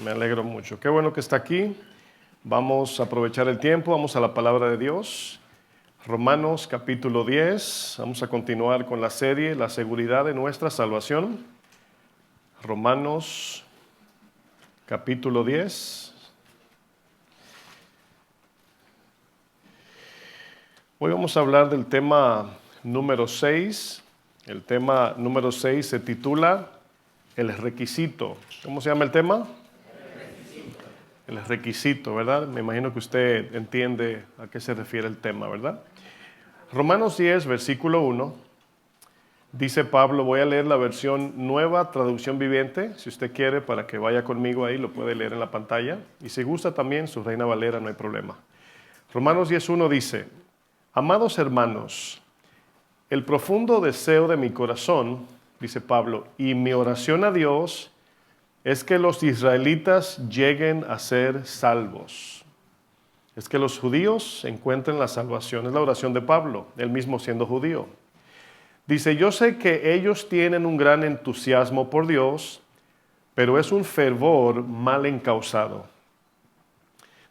Me alegro mucho. Qué bueno que está aquí. Vamos a aprovechar el tiempo, vamos a la palabra de Dios. Romanos capítulo 10. Vamos a continuar con la serie La seguridad de nuestra salvación. Romanos capítulo 10. Hoy vamos a hablar del tema número 6. El tema número 6 se titula El requisito. ¿Cómo se llama el tema? El requisito, ¿verdad? Me imagino que usted entiende a qué se refiere el tema, ¿verdad? Romanos 10, versículo 1, dice Pablo, voy a leer la versión nueva, traducción viviente, si usted quiere, para que vaya conmigo ahí, lo puede leer en la pantalla, y si gusta también su Reina Valera, no hay problema. Romanos 10:1 dice, amados hermanos, el profundo deseo de mi corazón, dice Pablo, y mi oración a Dios es que los israelitas lleguen a ser salvos. Es que los judíos encuentren la salvación. Es la oración de Pablo, él mismo siendo judío. Dice, yo sé que ellos tienen un gran entusiasmo por Dios, pero es un fervor mal encausado.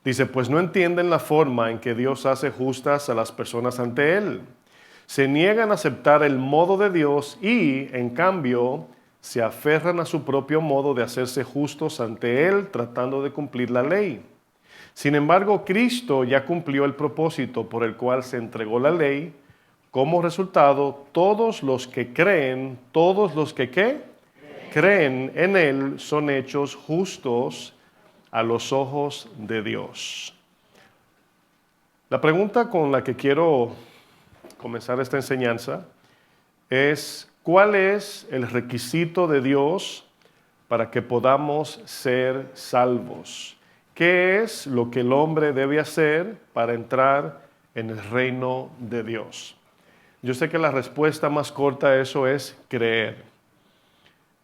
Dice, pues no entienden la forma en que Dios hace justas a las personas ante Él. Se niegan a aceptar el modo de Dios y, en cambio, se aferran a su propio modo de hacerse justos ante Él, tratando de cumplir la ley. Sin embargo, Cristo ya cumplió el propósito por el cual se entregó la ley. Como resultado, todos los que creen, creen en Él, son hechos justos a los ojos de Dios. La pregunta con la que quiero comenzar esta enseñanza es, ¿cuál es el requisito de Dios para que podamos ser salvos? ¿Qué es lo que el hombre debe hacer para entrar en el reino de Dios? Yo sé que la respuesta más corta a eso es creer.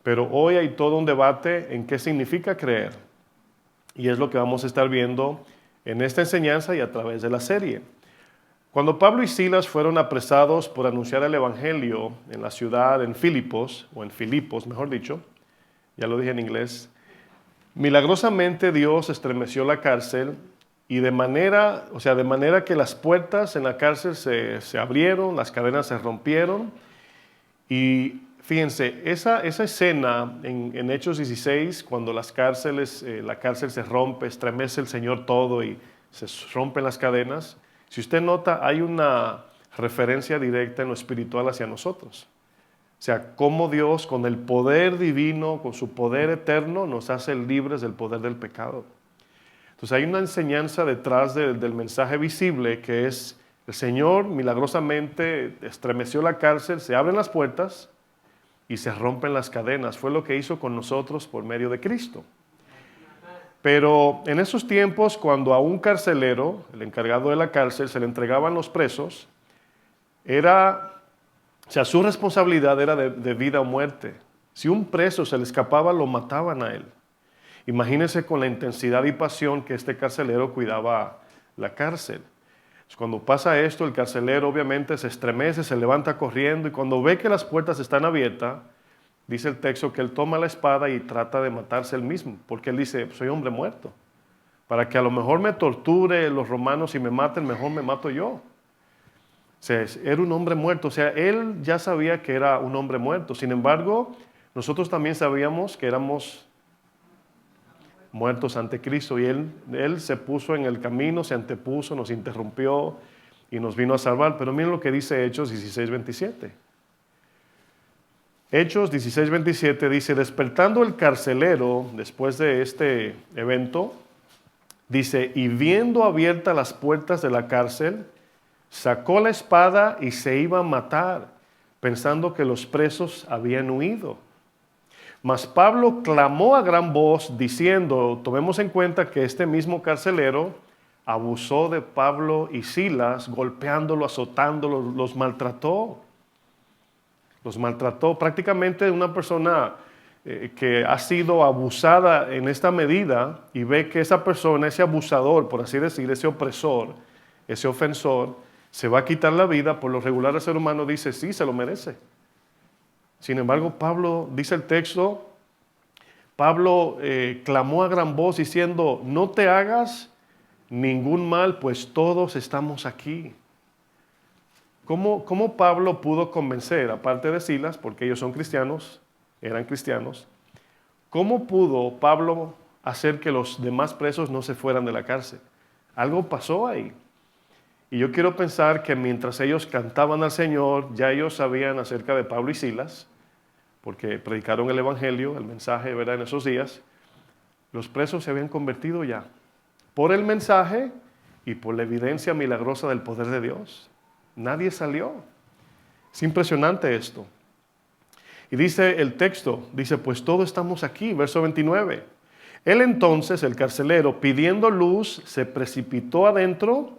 Pero hoy hay todo un debate en qué significa creer. Y es lo que vamos a estar viendo en esta enseñanza y a través de la serie. Cuando Pablo y Silas fueron apresados por anunciar el evangelio en la ciudad, en Filipos, mejor dicho, ya lo dije en inglés, milagrosamente Dios estremeció la cárcel y de manera que las puertas en la cárcel se abrieron, las cadenas se rompieron. Y fíjense, esa escena en Hechos 16, cuando la cárcel se rompe, estremece el Señor todo y se rompen las cadenas. Si usted nota, hay una referencia directa en lo espiritual hacia nosotros. O sea, cómo Dios, con el poder divino, con su poder eterno, nos hace libres del poder del pecado. Entonces hay una enseñanza detrás del mensaje visible que es, el Señor milagrosamente estremeció la cárcel, se abren las puertas y se rompen las cadenas. Fue lo que hizo con nosotros por medio de Cristo. Pero en esos tiempos, cuando a un carcelero, el encargado de la cárcel, se le entregaban los presos, su responsabilidad era de vida o muerte. Si un preso se le escapaba, lo mataban a él. Imagínense con la intensidad y pasión que este carcelero cuidaba la cárcel. Cuando pasa esto, el carcelero obviamente se estremece, se levanta corriendo y cuando ve que las puertas están abiertas, dice el texto que él toma la espada y trata de matarse él mismo, porque él dice, soy hombre muerto. Para que a lo mejor me torture los romanos y me maten, mejor me mato yo. O sea, era un hombre muerto. O sea, él ya sabía que era un hombre muerto. Sin embargo, nosotros también sabíamos que éramos muertos ante Cristo y él se puso en el camino, se antepuso, nos interrumpió y nos vino a salvar. Pero miren lo que dice Hechos 16:27. Hechos 16:27 dice, despertando el carcelero después de este evento, dice, y viendo abiertas las puertas de la cárcel, sacó la espada y se iba a matar, pensando que los presos habían huido. Mas Pablo clamó a gran voz diciendo, tomemos en cuenta que este mismo carcelero abusó de Pablo y Silas, golpeándolo, azotándolo, los maltrató. Prácticamente una persona que ha sido abusada en esta medida y ve que esa persona, ese abusador, por así decir, ese opresor, ese ofensor, se va a quitar la vida, por lo regular el ser humano dice, sí, se lo merece. Sin embargo, Pablo, dice el texto, Pablo clamó a gran voz diciendo, no te hagas ningún mal, pues todos estamos aquí. ¿Cómo Pablo pudo convencer, aparte de Silas, porque ellos son cristianos, eran cristianos, cómo pudo Pablo hacer que los demás presos no se fueran de la cárcel? Algo pasó ahí. Y yo quiero pensar que mientras ellos cantaban al Señor, ya ellos sabían acerca de Pablo y Silas, porque predicaron el Evangelio, el mensaje, ¿verdad? En esos días, los presos se habían convertido ya por el mensaje y por la evidencia milagrosa del poder de Dios. Nadie salió. Es impresionante esto. Y dice el texto, dice, pues todos estamos aquí, verso 29. Él entonces, el carcelero, pidiendo luz, se precipitó adentro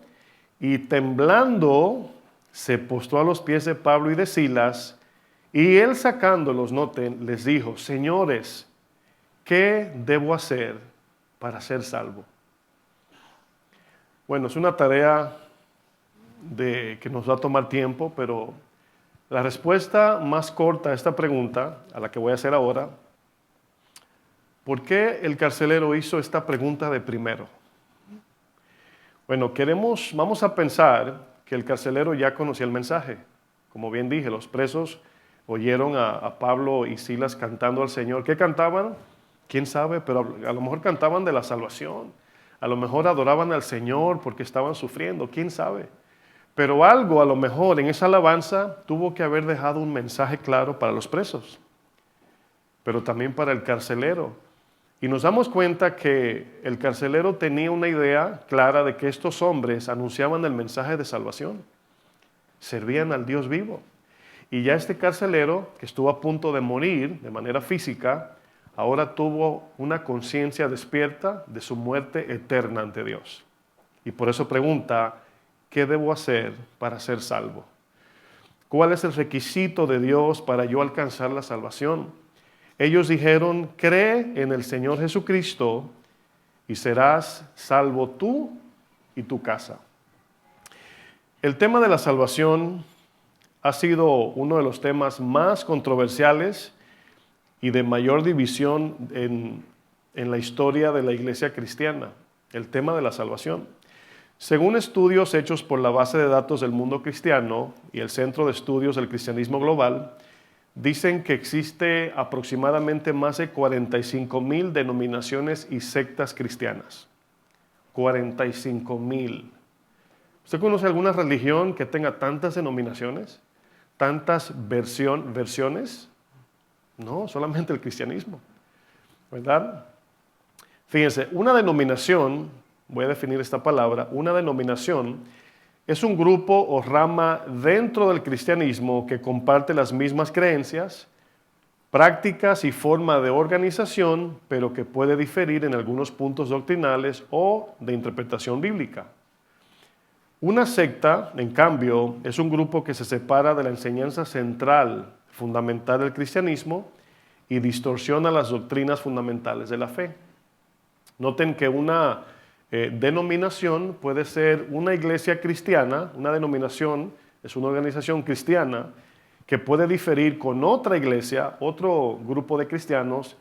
y temblando se postró a los pies de Pablo y de Silas, y él sacándolos, noten, les dijo, señores, ¿qué debo hacer para ser salvo? Bueno, es una tarea que nos va a tomar tiempo, pero la respuesta más corta a esta pregunta, a la que voy a hacer ahora, ¿por qué el carcelero hizo esta pregunta de primero? Bueno, vamos a pensar que el carcelero ya conocía el mensaje. Como bien dije, los presos oyeron a Pablo y Silas cantando al Señor. ¿Qué cantaban? ¿Quién sabe? Pero a lo mejor cantaban de la salvación. A lo mejor adoraban al Señor porque estaban sufriendo. ¿Quién sabe? Pero algo a lo mejor en esa alabanza tuvo que haber dejado un mensaje claro para los presos, pero también para el carcelero. Y nos damos cuenta que el carcelero tenía una idea clara de que estos hombres anunciaban el mensaje de salvación, servían al Dios vivo. Y ya este carcelero, que estuvo a punto de morir de manera física, ahora tuvo una conciencia despierta de su muerte eterna ante Dios. Y por eso pregunta, ¿qué debo hacer para ser salvo? ¿Cuál es el requisito de Dios para yo alcanzar la salvación? Ellos dijeron, cree en el Señor Jesucristo y serás salvo tú y tu casa. El tema de la salvación ha sido uno de los temas más controversiales y de mayor división en la historia de la iglesia cristiana, el tema de la salvación. Según estudios hechos por la base de datos del mundo cristiano y el Centro de Estudios del Cristianismo Global, dicen que existe aproximadamente más de 45,000 denominaciones y sectas cristianas. 45,000. ¿Usted conoce alguna religión que tenga tantas denominaciones? ¿Tantas versiones? No, solamente el cristianismo, ¿verdad? Fíjense, una denominación, voy a definir esta palabra, una denominación es un grupo o rama dentro del cristianismo que comparte las mismas creencias, prácticas y forma de organización, pero que puede diferir en algunos puntos doctrinales o de interpretación bíblica. Una secta, en cambio, es un grupo que se separa de la enseñanza central, fundamental del cristianismo y distorsiona las doctrinas fundamentales de la fe. Noten que una denominación puede ser una iglesia cristiana, una denominación es una organización cristiana que puede diferir con otra iglesia, otro grupo de cristianos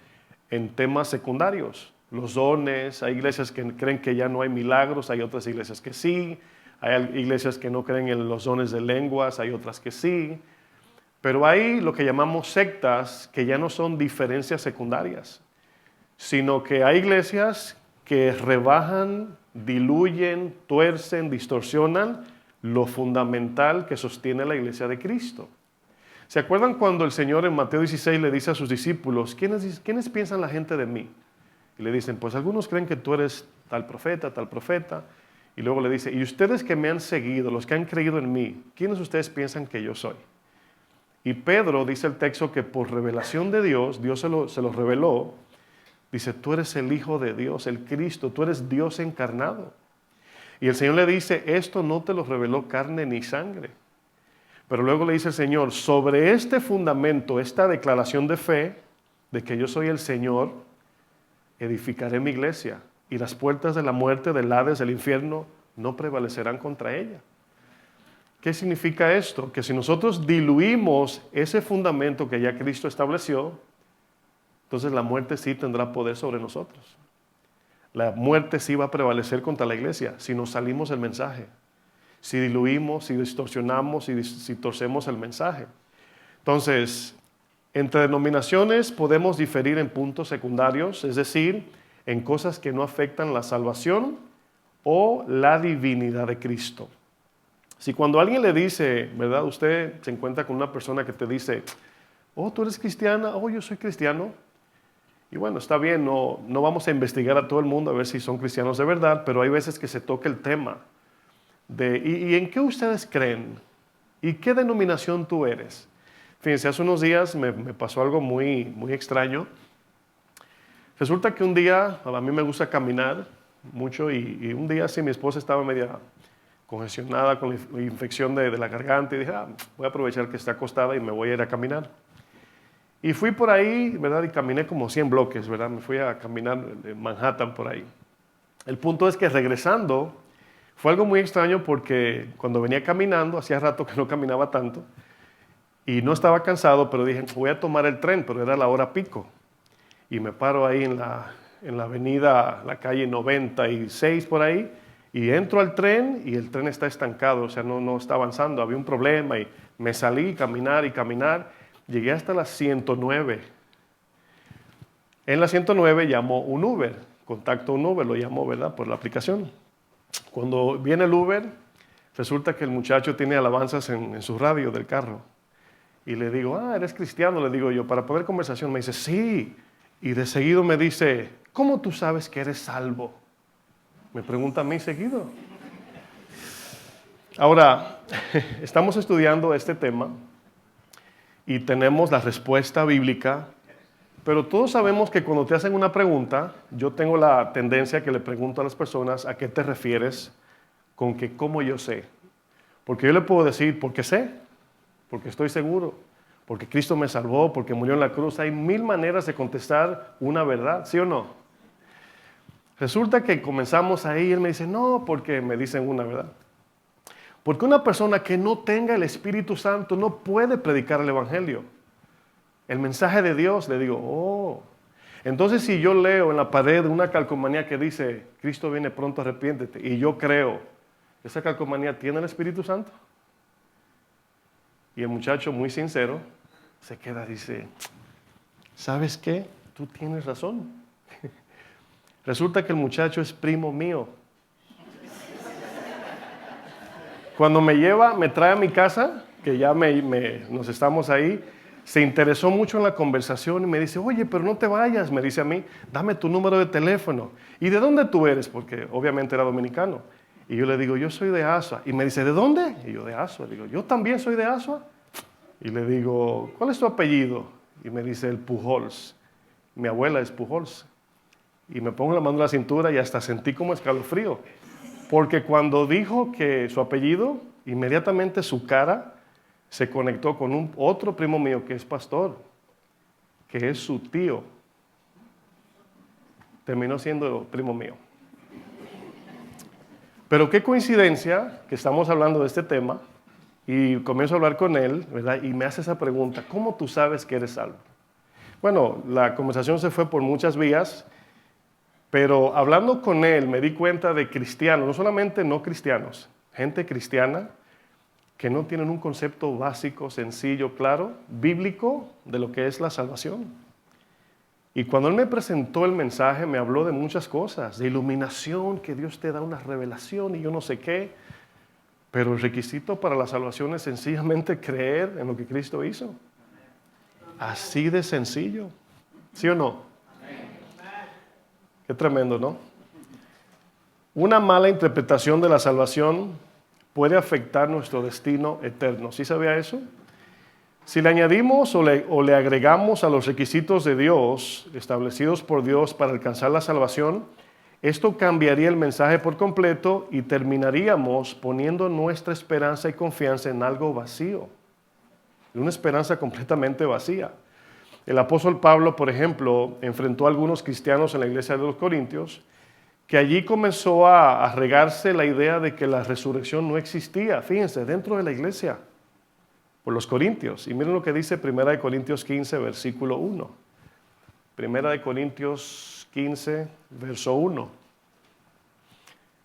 en temas secundarios. Los dones, hay iglesias que creen que ya no hay milagros, hay otras iglesias que sí, hay iglesias que no creen en los dones de lenguas, hay otras que sí, pero hay lo que llamamos sectas que ya no son diferencias secundarias, sino que hay iglesias que rebajan, diluyen, tuercen, distorsionan lo fundamental que sostiene la iglesia de Cristo. ¿Se acuerdan cuando el Señor en Mateo 16 le dice a sus discípulos, ¿quiénes piensan la gente de mí? Y le dicen, pues algunos creen que tú eres tal profeta. Y luego le dice, y ustedes que me han seguido, los que han creído en mí, ¿quiénes ustedes piensan que yo soy? Y Pedro dice el texto que por revelación de Dios, Dios se lo reveló. Dice, tú eres el Hijo de Dios, el Cristo, tú eres Dios encarnado. Y el Señor le dice, esto no te lo reveló carne ni sangre. Pero luego le dice el Señor, sobre este fundamento, esta declaración de fe, de que yo soy el Señor, edificaré mi iglesia, y las puertas de la muerte, del Hades, del infierno, no prevalecerán contra ella. ¿Qué significa esto? Que si nosotros diluimos ese fundamento que ya Cristo estableció, entonces la muerte sí tendrá poder sobre nosotros. La muerte sí va a prevalecer contra la iglesia si nos salimos del mensaje, si diluimos, si distorsionamos, si torcemos el mensaje. Entonces, entre denominaciones podemos diferir en puntos secundarios, es decir, en cosas que no afectan la salvación o la divinidad de Cristo. Si cuando alguien le dice, ¿verdad? Usted se encuentra con una persona que te dice, oh, ¿tú eres cristiana? Oh, yo soy cristiano. Y bueno, está bien, no vamos a investigar a todo el mundo a ver si son cristianos de verdad, pero hay veces que se toca el tema de, ¿y en qué ustedes creen? ¿Y qué denominación tú eres? Fíjense, hace unos días me pasó algo muy, muy extraño. Resulta que un día, a mí me gusta caminar mucho y un día sí mi esposa estaba media congestionada con la infección de la garganta y dije, voy a aprovechar que está acostada y me voy a ir a caminar. Y fui por ahí, ¿verdad? Y caminé como 100 bloques, ¿verdad? Me fui a caminar en Manhattan por ahí. El punto es que regresando, fue algo muy extraño porque cuando venía caminando, hacía rato que no caminaba tanto, y no estaba cansado, pero dije, voy a tomar el tren, pero era la hora pico. Y me paro ahí en la avenida, la calle 96 por ahí, y entro al tren y el tren está estancado, o sea, no está avanzando, había un problema y me salí a caminar. Llegué hasta la 109. En la 109 llamo un Uber, contacto un Uber, lo llamo, ¿verdad? Por la aplicación. Cuando viene el Uber, resulta que el muchacho tiene alabanzas en su radio del carro. Y le digo, ¿eres cristiano? Le digo yo, para poder conversación. Me dice, sí. Y de seguido me dice, ¿cómo tú sabes que eres salvo? Me pregunta a mí seguido. Ahora, estamos estudiando este tema y tenemos la respuesta bíblica, pero todos sabemos que cuando te hacen una pregunta, yo tengo la tendencia que le pregunto a las personas a qué te refieres con que cómo yo sé. Porque yo le puedo decir, porque sé, porque estoy seguro, porque Cristo me salvó, porque murió en la cruz. Hay 1000 maneras de contestar una verdad, ¿sí o no? Resulta que comenzamos ahí y él me dice, no, porque me dicen una verdad. Porque una persona que no tenga el Espíritu Santo no puede predicar el Evangelio. El mensaje de Dios, le digo, Entonces si yo leo en la pared una calcomanía que dice, Cristo viene pronto, arrepiéntete, y yo creo, ¿esa calcomanía tiene el Espíritu Santo? Y el muchacho, muy sincero, se queda, dice, ¿sabes qué? Tú tienes razón. Resulta que el muchacho es primo mío. Cuando me trae a mi casa, que ya nos estamos ahí, se interesó mucho en la conversación y me dice, oye, pero no te vayas, me dice a mí, dame tu número de teléfono. ¿Y de dónde tú eres? Porque obviamente era dominicano. Y yo le digo, yo soy de Asua. Y me dice, ¿de dónde? Y yo, de Asua. Le digo, yo también soy de Asua. Y le digo, ¿cuál es tu apellido? Y me dice, el Pujols. Mi abuela es Pujols. Y me pongo la mano en la cintura y hasta sentí como escalofrío. Porque cuando dijo que su apellido, inmediatamente su cara se conectó con otro primo mío que es pastor, que es su tío. Terminó siendo primo mío. Pero qué coincidencia que estamos hablando de este tema y comienzo a hablar con él, ¿verdad? Y me hace esa pregunta, ¿cómo tú sabes que eres salvo? Bueno, la conversación se fue por muchas vías, pero hablando con él me di cuenta de cristianos, no solamente no cristianos, gente cristiana que no tienen un concepto básico, sencillo, claro, bíblico de lo que es la salvación. Y cuando él me presentó el mensaje me habló de muchas cosas, de iluminación, que Dios te da una revelación y yo no sé qué, pero el requisito para la salvación es sencillamente creer en lo que Cristo hizo. Así de sencillo, ¿sí o no? Qué tremendo, ¿no? Una mala interpretación de la salvación puede afectar nuestro destino eterno. ¿Sí sabía eso? Si le añadimos o le agregamos a los requisitos de Dios, establecidos por Dios para alcanzar la salvación, esto cambiaría el mensaje por completo y terminaríamos poniendo nuestra esperanza y confianza en algo vacío, en una esperanza completamente vacía. El apóstol Pablo, por ejemplo, enfrentó a algunos cristianos en la iglesia de los Corintios, que allí comenzó a regarse la idea de que la resurrección no existía, fíjense, dentro de la iglesia, por los corintios. Y miren lo que dice 1 Corintios 15, versículo 1. Primera de Corintios 15, verso 1.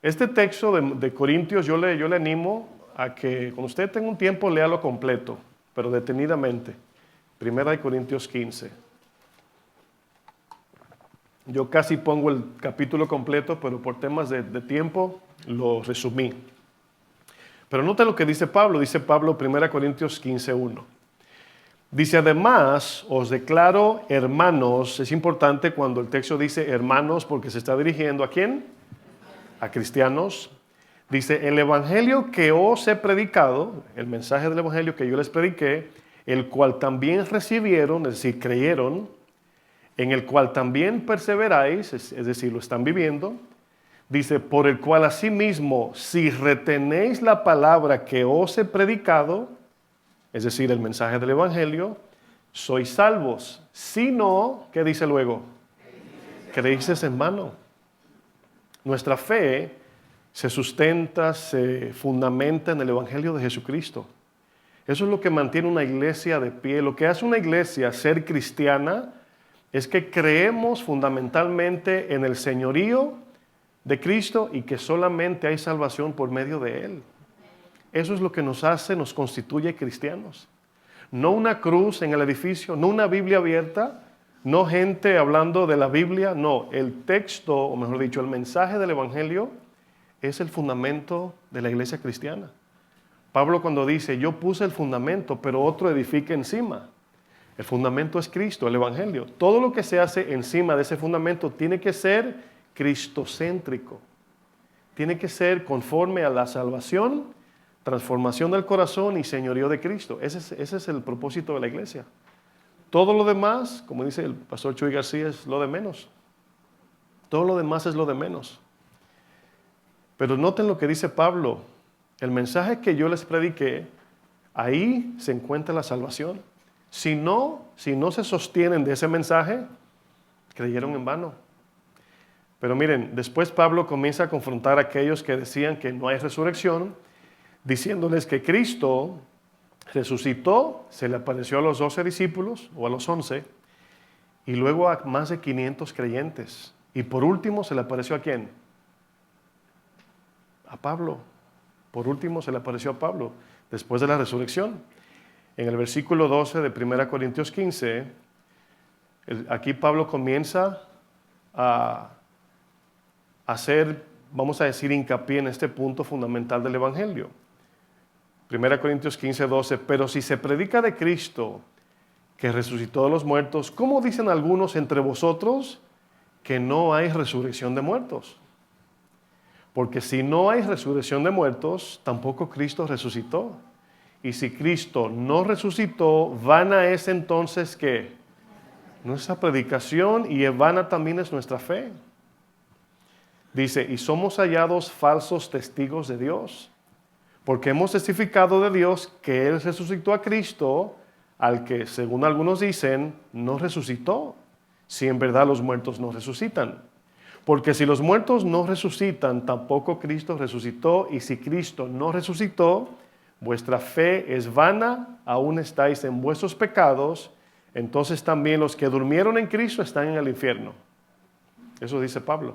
Este texto de Corintios yo le animo a que cuando usted tenga un tiempo léalo completo, pero detenidamente. Primera de Corintios 15. Yo casi pongo el capítulo completo, pero por temas de tiempo lo resumí. Pero note lo que dice Pablo 1 Corintios 15, 1. Dice, además, os declaro hermanos, es importante cuando el texto dice hermanos porque se está dirigiendo ¿a quién? A cristianos. Dice, el evangelio que os he predicado, el mensaje del evangelio que yo les prediqué, el cual también recibieron, es decir, creyeron, en el cual también perseveráis, es decir, lo están viviendo. Dice, por el cual asimismo, si retenéis la palabra que os he predicado, es decir, el mensaje del evangelio, sois salvos. Si no, ¿qué dice luego? Creíces en vano. Nuestra fe se sustenta, se fundamenta en el evangelio de Jesucristo. Eso es lo que mantiene una iglesia de pie. Lo que hace una iglesia ser cristiana es que creemos fundamentalmente en el señorío de Cristo y que solamente hay salvación por medio de Él. Eso es lo que nos hace, nos constituye cristianos. No una cruz en el edificio, no una Biblia abierta, no gente hablando de la Biblia, no. El texto, o mejor dicho, el mensaje del Evangelio es el fundamento de la iglesia cristiana. Pablo cuando dice, yo puse el fundamento, pero otro edifica encima. El fundamento es Cristo, el Evangelio. Todo lo que se hace encima de ese fundamento tiene que ser cristocéntrico. Tiene que ser conforme a la salvación, transformación del corazón y señorío de Cristo. Ese es el propósito de la iglesia. Todo lo demás, como dice el pastor Chuy García, es lo de menos. Todo lo demás es lo de menos. Pero noten lo que dice Pablo. El mensaje que yo les prediqué, ahí se encuentra la salvación. Si no se sostienen de ese mensaje, creyeron en vano. Pero miren, después Pablo comienza a confrontar a aquellos que decían que no hay resurrección, diciéndoles que Cristo resucitó, se le apareció a los 12 discípulos o a los 11, y luego a más de 500 creyentes. Y por último se le apareció ¿a quién? A Pablo. Por último se le apareció a Pablo, después de la resurrección. En el versículo 12 de 1 Corintios 15, aquí Pablo comienza a hacer, vamos a decir, hincapié en este punto fundamental del Evangelio. 1 Corintios 15, 12, pero si se predica de Cristo, que resucitó de los muertos, ¿cómo dicen algunos entre vosotros que no hay resurrección de muertos? Porque si no hay resurrección de muertos, tampoco Cristo resucitó. Y si Cristo no resucitó, vana es entonces ¿qué? Nuestra predicación, y vana también es nuestra fe. Dice, y somos hallados falsos testigos de Dios, porque hemos testificado de Dios que Él resucitó a Cristo, al que, según algunos dicen, no resucitó, si en verdad los muertos no resucitan. Porque si los muertos no resucitan, tampoco Cristo resucitó, y si Cristo no resucitó, vuestra fe es vana, aún estáis en vuestros pecados, entonces también los que durmieron en Cristo están en el infierno. Eso dice Pablo.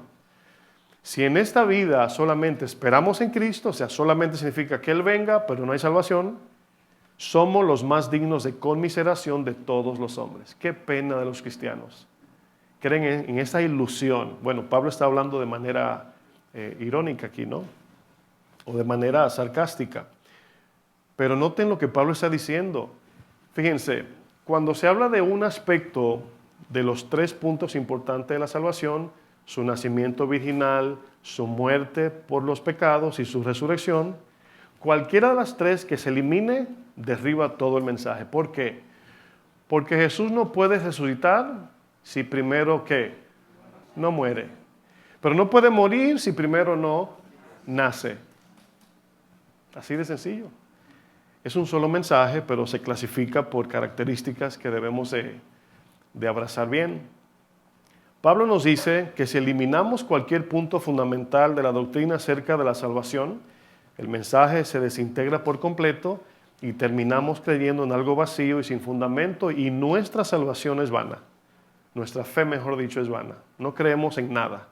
Si en esta vida solamente esperamos en Cristo, o sea, solamente significa que Él venga, pero no hay salvación, somos los más dignos de conmiseración de todos los hombres. Qué pena de los cristianos. Creen en esa ilusión. Bueno, Pablo está hablando de manera irónica aquí, ¿no? O de manera sarcástica. Pero noten lo que Pablo está diciendo. Fíjense, cuando se habla de un aspecto de los 3 puntos importantes de la salvación, su nacimiento virginal, su muerte por los pecados y su resurrección, cualquiera de las 3 que se elimine, derriba todo el mensaje. ¿Por qué? Porque Jesús no puede resucitar si primero, ¿qué? No muere. Pero no puede morir si primero no nace. Así de sencillo. Es un solo mensaje, pero se clasifica por características que debemos de abrazar bien. Pablo nos dice que si eliminamos cualquier punto fundamental de la doctrina acerca de la salvación, el mensaje se desintegra por completo y terminamos creyendo en algo vacío y sin fundamento, y nuestra salvación es vana. nuestra fe, mejor dicho, es vana. No creemos en nada.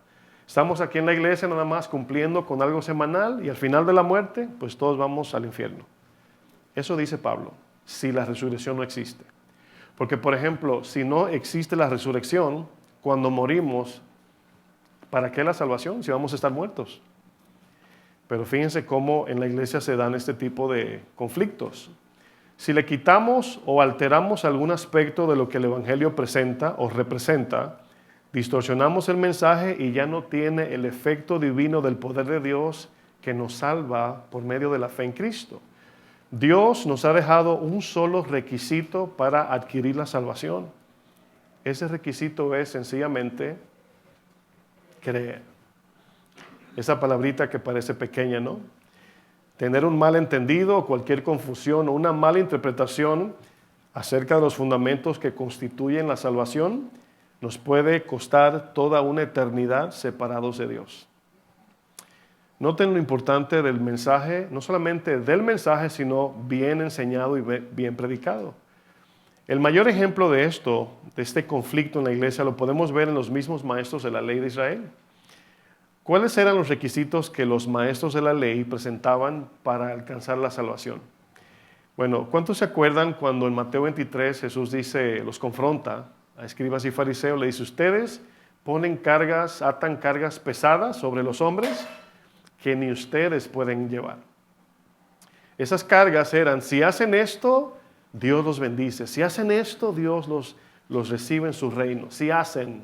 Estamos aquí en la iglesia nada más cumpliendo con algo semanal y al final de la muerte, pues todos vamos al infierno. Eso dice Pablo, si la resurrección no existe. Porque, por ejemplo, si no existe la resurrección, cuando morimos, ¿para qué la salvación si vamos a estar muertos? Pero fíjense cómo en la iglesia se dan este tipo de conflictos. Si le quitamos o alteramos algún aspecto de lo que el Evangelio presenta o representa, distorsionamos el mensaje y ya no tiene el efecto divino del poder de Dios que nos salva por medio de la fe en Cristo. Dios nos ha dejado un solo requisito para adquirir la salvación. Ese requisito es sencillamente creer. Esa palabrita que parece pequeña, ¿no? Tener un malentendido o cualquier confusión o una mala interpretación acerca de los fundamentos que constituyen la salvación nos puede costar toda una eternidad separados de Dios. Noten lo importante del mensaje, no solamente del mensaje, sino bien enseñado y bien predicado. El mayor ejemplo de esto, de este conflicto en la iglesia, lo podemos ver en los mismos maestros de la ley de Israel. ¿Cuáles eran los requisitos que los maestros de la ley presentaban para alcanzar la salvación? Bueno, ¿cuántos se acuerdan cuando en Mateo 23 Jesús los confronta a escribas y fariseos? Le dice, ustedes ponen cargas, atan cargas pesadas sobre los hombres que ni ustedes pueden llevar. Esas cargas eran, si hacen esto, Dios los bendice. Si hacen esto, Dios los recibe en su reino. Si hacen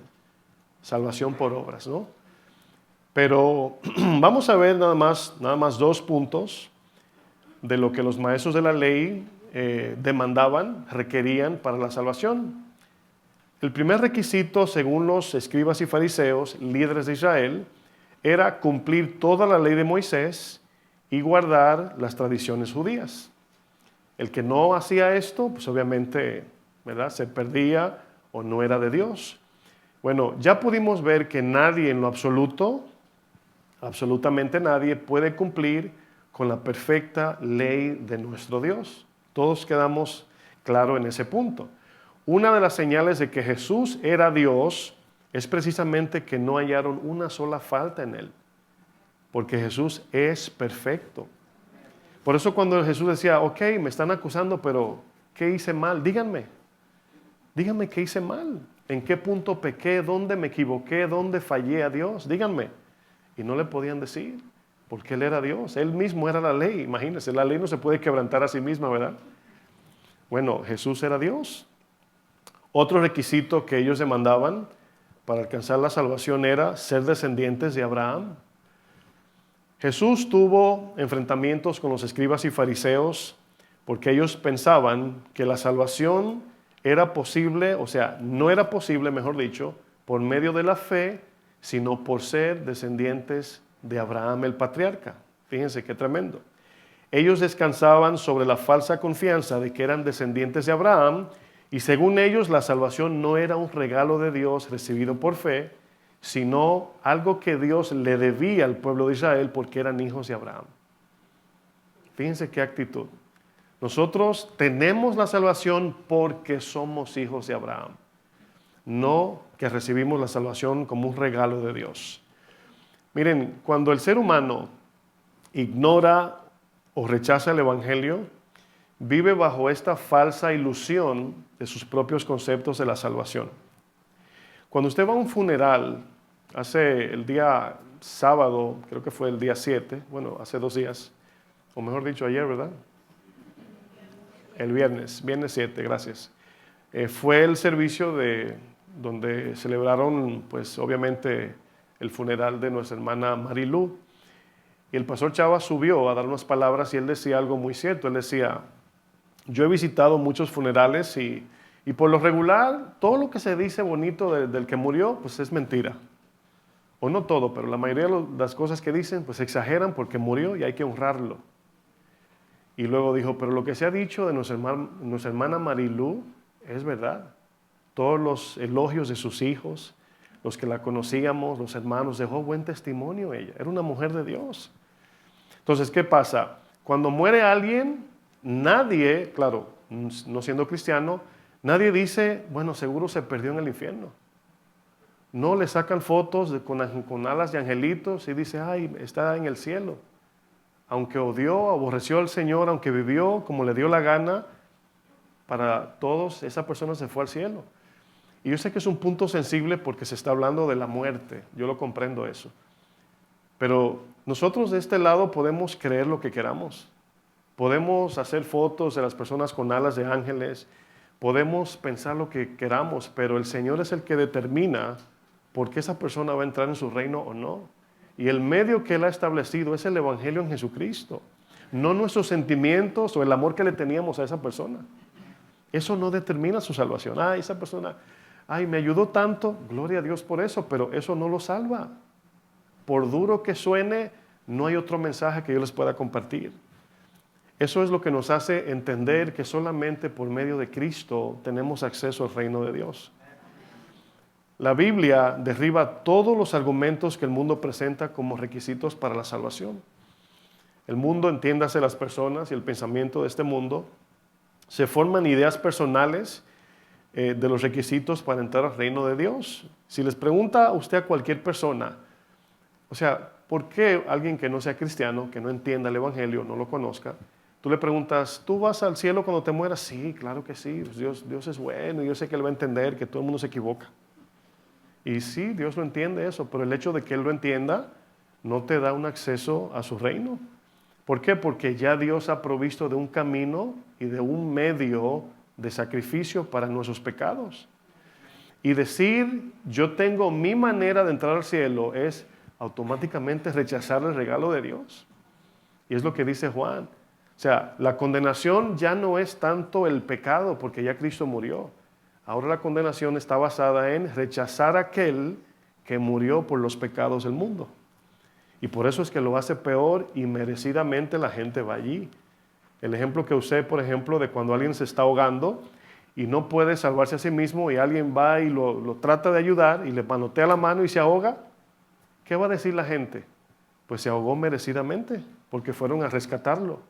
salvación por obras, ¿no? Pero vamos a ver nada más 2 puntos de lo que los maestros de la ley demandaban, requerían para la salvación. El primer requisito, según los escribas y fariseos, líderes de Israel, era cumplir toda la ley de Moisés y guardar las tradiciones judías. El que no hacía esto, pues obviamente, ¿verdad?, se perdía o no era de Dios. Bueno, ya pudimos ver que nadie en lo absoluto, absolutamente nadie, puede cumplir con la perfecta ley de nuestro Dios. Todos quedamos claros en ese punto. Una de las señales de que Jesús era Dios es precisamente que no hallaron una sola falta en él, porque Jesús es perfecto. Por eso cuando Jesús decía, ok, me están acusando, pero ¿qué hice mal? Díganme qué hice mal, en qué punto pequé, dónde me equivoqué, dónde fallé a Dios, díganme. Y no le podían decir, porque Él era Dios, Él mismo era la ley. Imagínense, la ley no se puede quebrantar a sí misma, ¿verdad? Bueno, Jesús era Dios. Otro requisito que ellos demandaban para alcanzar la salvación era ser descendientes de Abraham. Jesús tuvo enfrentamientos con los escribas y fariseos porque ellos pensaban que la salvación era posible, o sea, no era posible, mejor dicho, por medio de la fe, sino por ser descendientes de Abraham el patriarca. Fíjense qué tremendo. Ellos descansaban sobre la falsa confianza de que eran descendientes de Abraham y según ellos la salvación no era un regalo de Dios recibido por fe, sino algo que Dios le debía al pueblo de Israel porque eran hijos de Abraham. Fíjense qué actitud. Nosotros tenemos la salvación porque somos hijos de Abraham, no que recibimos la salvación como un regalo de Dios. Miren, cuando el ser humano ignora o rechaza el Evangelio, vive bajo esta falsa ilusión de sus propios conceptos de la salvación. Cuando usted va a un funeral, hace el día sábado, creo que fue el día 7, bueno, hace 2 días, o mejor dicho ayer, ¿verdad? El viernes 7, gracias. Fue el servicio donde celebraron, pues obviamente, el funeral de nuestra hermana Marilú. Y el pastor Chava subió a dar unas palabras y él decía algo muy cierto. Él decía, yo he visitado muchos funerales y por lo regular, todo lo que se dice bonito del que murió, pues es mentira. O no todo, pero la mayoría de las cosas que dicen, pues exageran porque murió y hay que honrarlo. Y luego dijo, pero lo que se ha dicho de nuestra hermana Marilú es verdad. Todos los elogios de sus hijos, los que la conocíamos, los hermanos, dejó buen testimonio ella. Era una mujer de Dios. Entonces, ¿qué pasa? Cuando muere alguien, nadie, claro, no siendo cristiano, nadie dice, bueno, seguro se perdió en el infierno. No, le sacan fotos con alas de angelitos y dice, ay, está en el cielo. Aunque odió, aborreció al Señor, aunque vivió como le dio la gana, para todos esa persona se fue al cielo. Y yo sé que es un punto sensible porque se está hablando de la muerte, yo lo comprendo eso. Pero nosotros de este lado podemos creer lo que queramos. Podemos hacer fotos de las personas con alas de ángeles, podemos pensar lo que queramos, pero el Señor es el que determina por qué esa persona va a entrar en su reino o no. Y el medio que Él ha establecido es el Evangelio en Jesucristo, no nuestros sentimientos o el amor que le teníamos a esa persona. Eso no determina su salvación. Esa persona, me ayudó tanto, gloria a Dios por eso, pero eso no lo salva. Por duro que suene, no hay otro mensaje que yo les pueda compartir. Eso es lo que nos hace entender que solamente por medio de Cristo tenemos acceso al reino de Dios. La Biblia derriba todos los argumentos que el mundo presenta como requisitos para la salvación. El mundo, entiéndase las personas y el pensamiento de este mundo, se forman ideas personales de los requisitos para entrar al reino de Dios. Si les pregunta usted a cualquier persona, o sea, ¿por qué alguien que no sea cristiano, que no entienda el Evangelio, no lo conozca, tú le preguntas, ¿tú vas al cielo cuando te mueras? Sí, claro que sí, pues Dios es bueno, yo sé que Él va a entender que todo el mundo se equivoca. Y sí, Dios lo entiende eso, pero el hecho de que Él lo entienda no te da un acceso a su reino. ¿Por qué? Porque ya Dios ha provisto de un camino y de un medio de sacrificio para nuestros pecados. Y decir, yo tengo mi manera de entrar al cielo es automáticamente rechazar el regalo de Dios. Y es lo que dice Juan. O sea, la condenación ya no es tanto el pecado porque ya Cristo murió. Ahora la condenación está basada en rechazar a aquel que murió por los pecados del mundo. Y por eso es que lo hace peor y merecidamente la gente va allí. El ejemplo que usé, por ejemplo, de cuando alguien se está ahogando y no puede salvarse a sí mismo y alguien va y lo trata de ayudar y le manotea la mano y se ahoga, ¿qué va a decir la gente? Pues se ahogó merecidamente porque fueron a rescatarlo.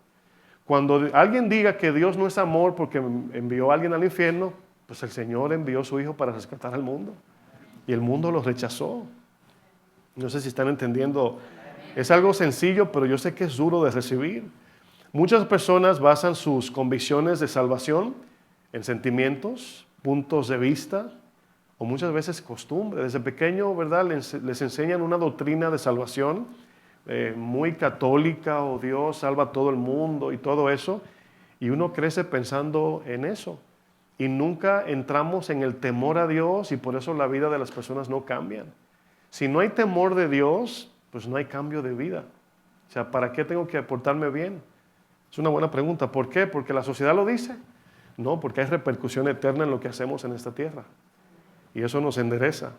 Cuando alguien diga que Dios no es amor porque envió a alguien al infierno, pues el Señor envió a su Hijo para rescatar al mundo y el mundo lo rechazó. No sé si están entendiendo. Es algo sencillo, pero yo sé que es duro de recibir. Muchas personas basan sus convicciones de salvación en sentimientos, puntos de vista o muchas veces costumbre. Desde pequeño, ¿verdad? Les enseñan una doctrina de salvación muy católica, o Dios salva a todo el mundo y todo eso. Y uno crece pensando en eso. Y nunca entramos en el temor a Dios y por eso la vida de las personas no cambian. Si no hay temor de Dios, pues no hay cambio de vida. O sea, ¿para qué tengo que portarme bien? Es una buena pregunta. ¿Por qué? ¿Porque la sociedad lo dice? No, porque hay repercusión eterna en lo que hacemos en esta tierra. Y eso nos endereza.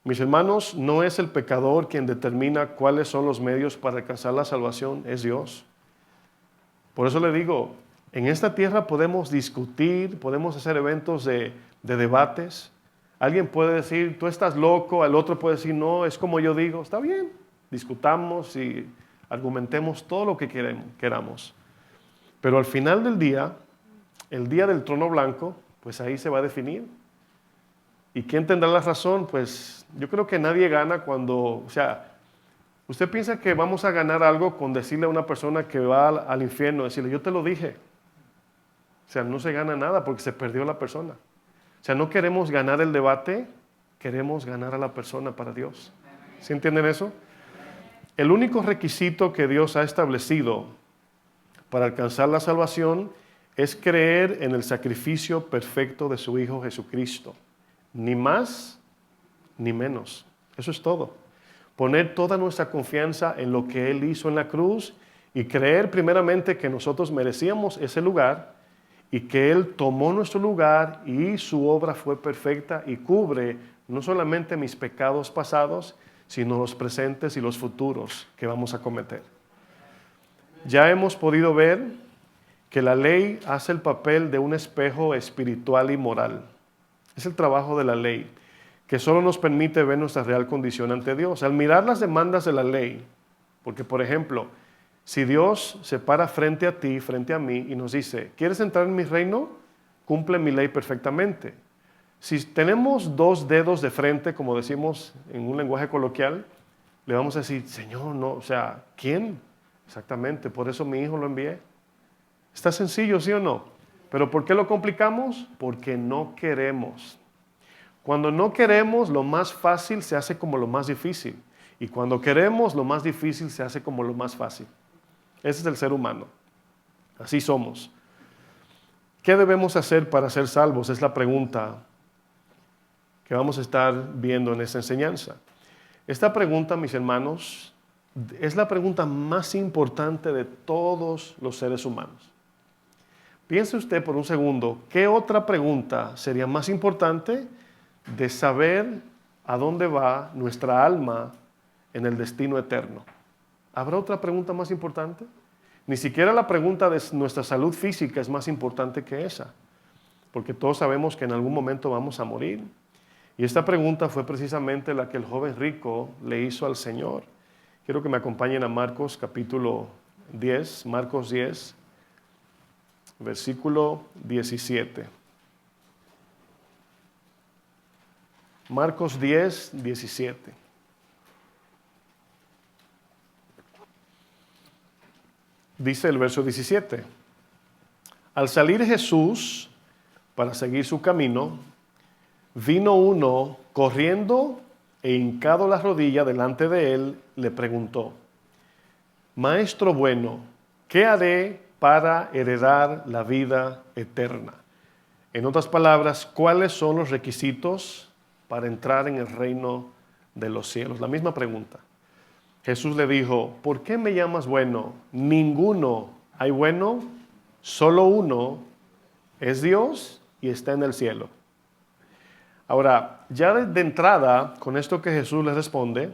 Mis hermanos, no es el pecador quien determina cuáles son los medios para alcanzar la salvación, es Dios. Por eso le digo, en esta tierra podemos discutir, podemos hacer eventos de debates. Alguien puede decir, tú estás loco, el otro puede decir, no, es como yo digo. Está bien, discutamos y argumentemos todo lo que queramos. Pero al final del día, el día del trono blanco, pues ahí se va a definir. ¿Y quién tendrá la razón? Pues yo creo que nadie gana cuando, o sea, usted piensa que vamos a ganar algo con decirle a una persona que va al infierno, decirle, yo te lo dije. O sea, no se gana nada porque se perdió la persona. O sea, no queremos ganar el debate, queremos ganar a la persona para Dios. ¿Sí entienden eso? El único requisito que Dios ha establecido para alcanzar la salvación es creer en el sacrificio perfecto de su Hijo Jesucristo. Ni más, ni menos. Eso es todo. Poner toda nuestra confianza en lo que Él hizo en la cruz y creer primeramente que nosotros merecíamos ese lugar y que Él tomó nuestro lugar y su obra fue perfecta y cubre no solamente mis pecados pasados, sino los presentes y los futuros que vamos a cometer. Ya hemos podido ver que la ley hace el papel de un espejo espiritual y moral. Es el trabajo de la ley, que solo nos permite ver nuestra real condición ante Dios. Al mirar las demandas de la ley, porque por ejemplo, si Dios se para frente a ti, frente a mí, y nos dice, ¿quieres entrar en mi reino? Cumple mi ley perfectamente. Si tenemos dos dedos de frente, como decimos en un lenguaje coloquial, le vamos a decir, Señor, no, o sea, ¿quién? Exactamente, por eso mi hijo lo envié. Está sencillo, ¿sí o no? Pero ¿por qué lo complicamos? Porque no queremos. Cuando no queremos, lo más fácil se hace como lo más difícil. Y cuando queremos, lo más difícil se hace como lo más fácil. Ese es el ser humano. Así somos. ¿Qué debemos hacer para ser salvos? Es la pregunta que vamos a estar viendo en esta enseñanza. Esta pregunta, mis hermanos, es la pregunta más importante de todos los seres humanos. Piense usted por un segundo, ¿qué otra pregunta sería más importante de saber a dónde va nuestra alma en el destino eterno? ¿Habrá otra pregunta más importante? Ni siquiera la pregunta de nuestra salud física es más importante que esa, porque todos sabemos que en algún momento vamos a morir. Y esta pregunta fue precisamente la que el joven rico le hizo al Señor. Quiero que me acompañen a Marcos capítulo 10, Marcos 10, versículo 17. Marcos 10, 17. Dice el verso 17. Al salir Jesús para seguir su camino, vino uno corriendo e hincado la rodilla delante de él, le preguntó, Maestro bueno, ¿qué haré para heredar la vida eterna? En otras palabras, ¿cuáles son los requisitos para entrar en el reino de los cielos? La misma pregunta. Jesús le dijo, ¿por qué me llamas bueno? Ninguno hay bueno, solo uno es Dios y está en el cielo. Ahora, ya de entrada, con esto que Jesús le responde,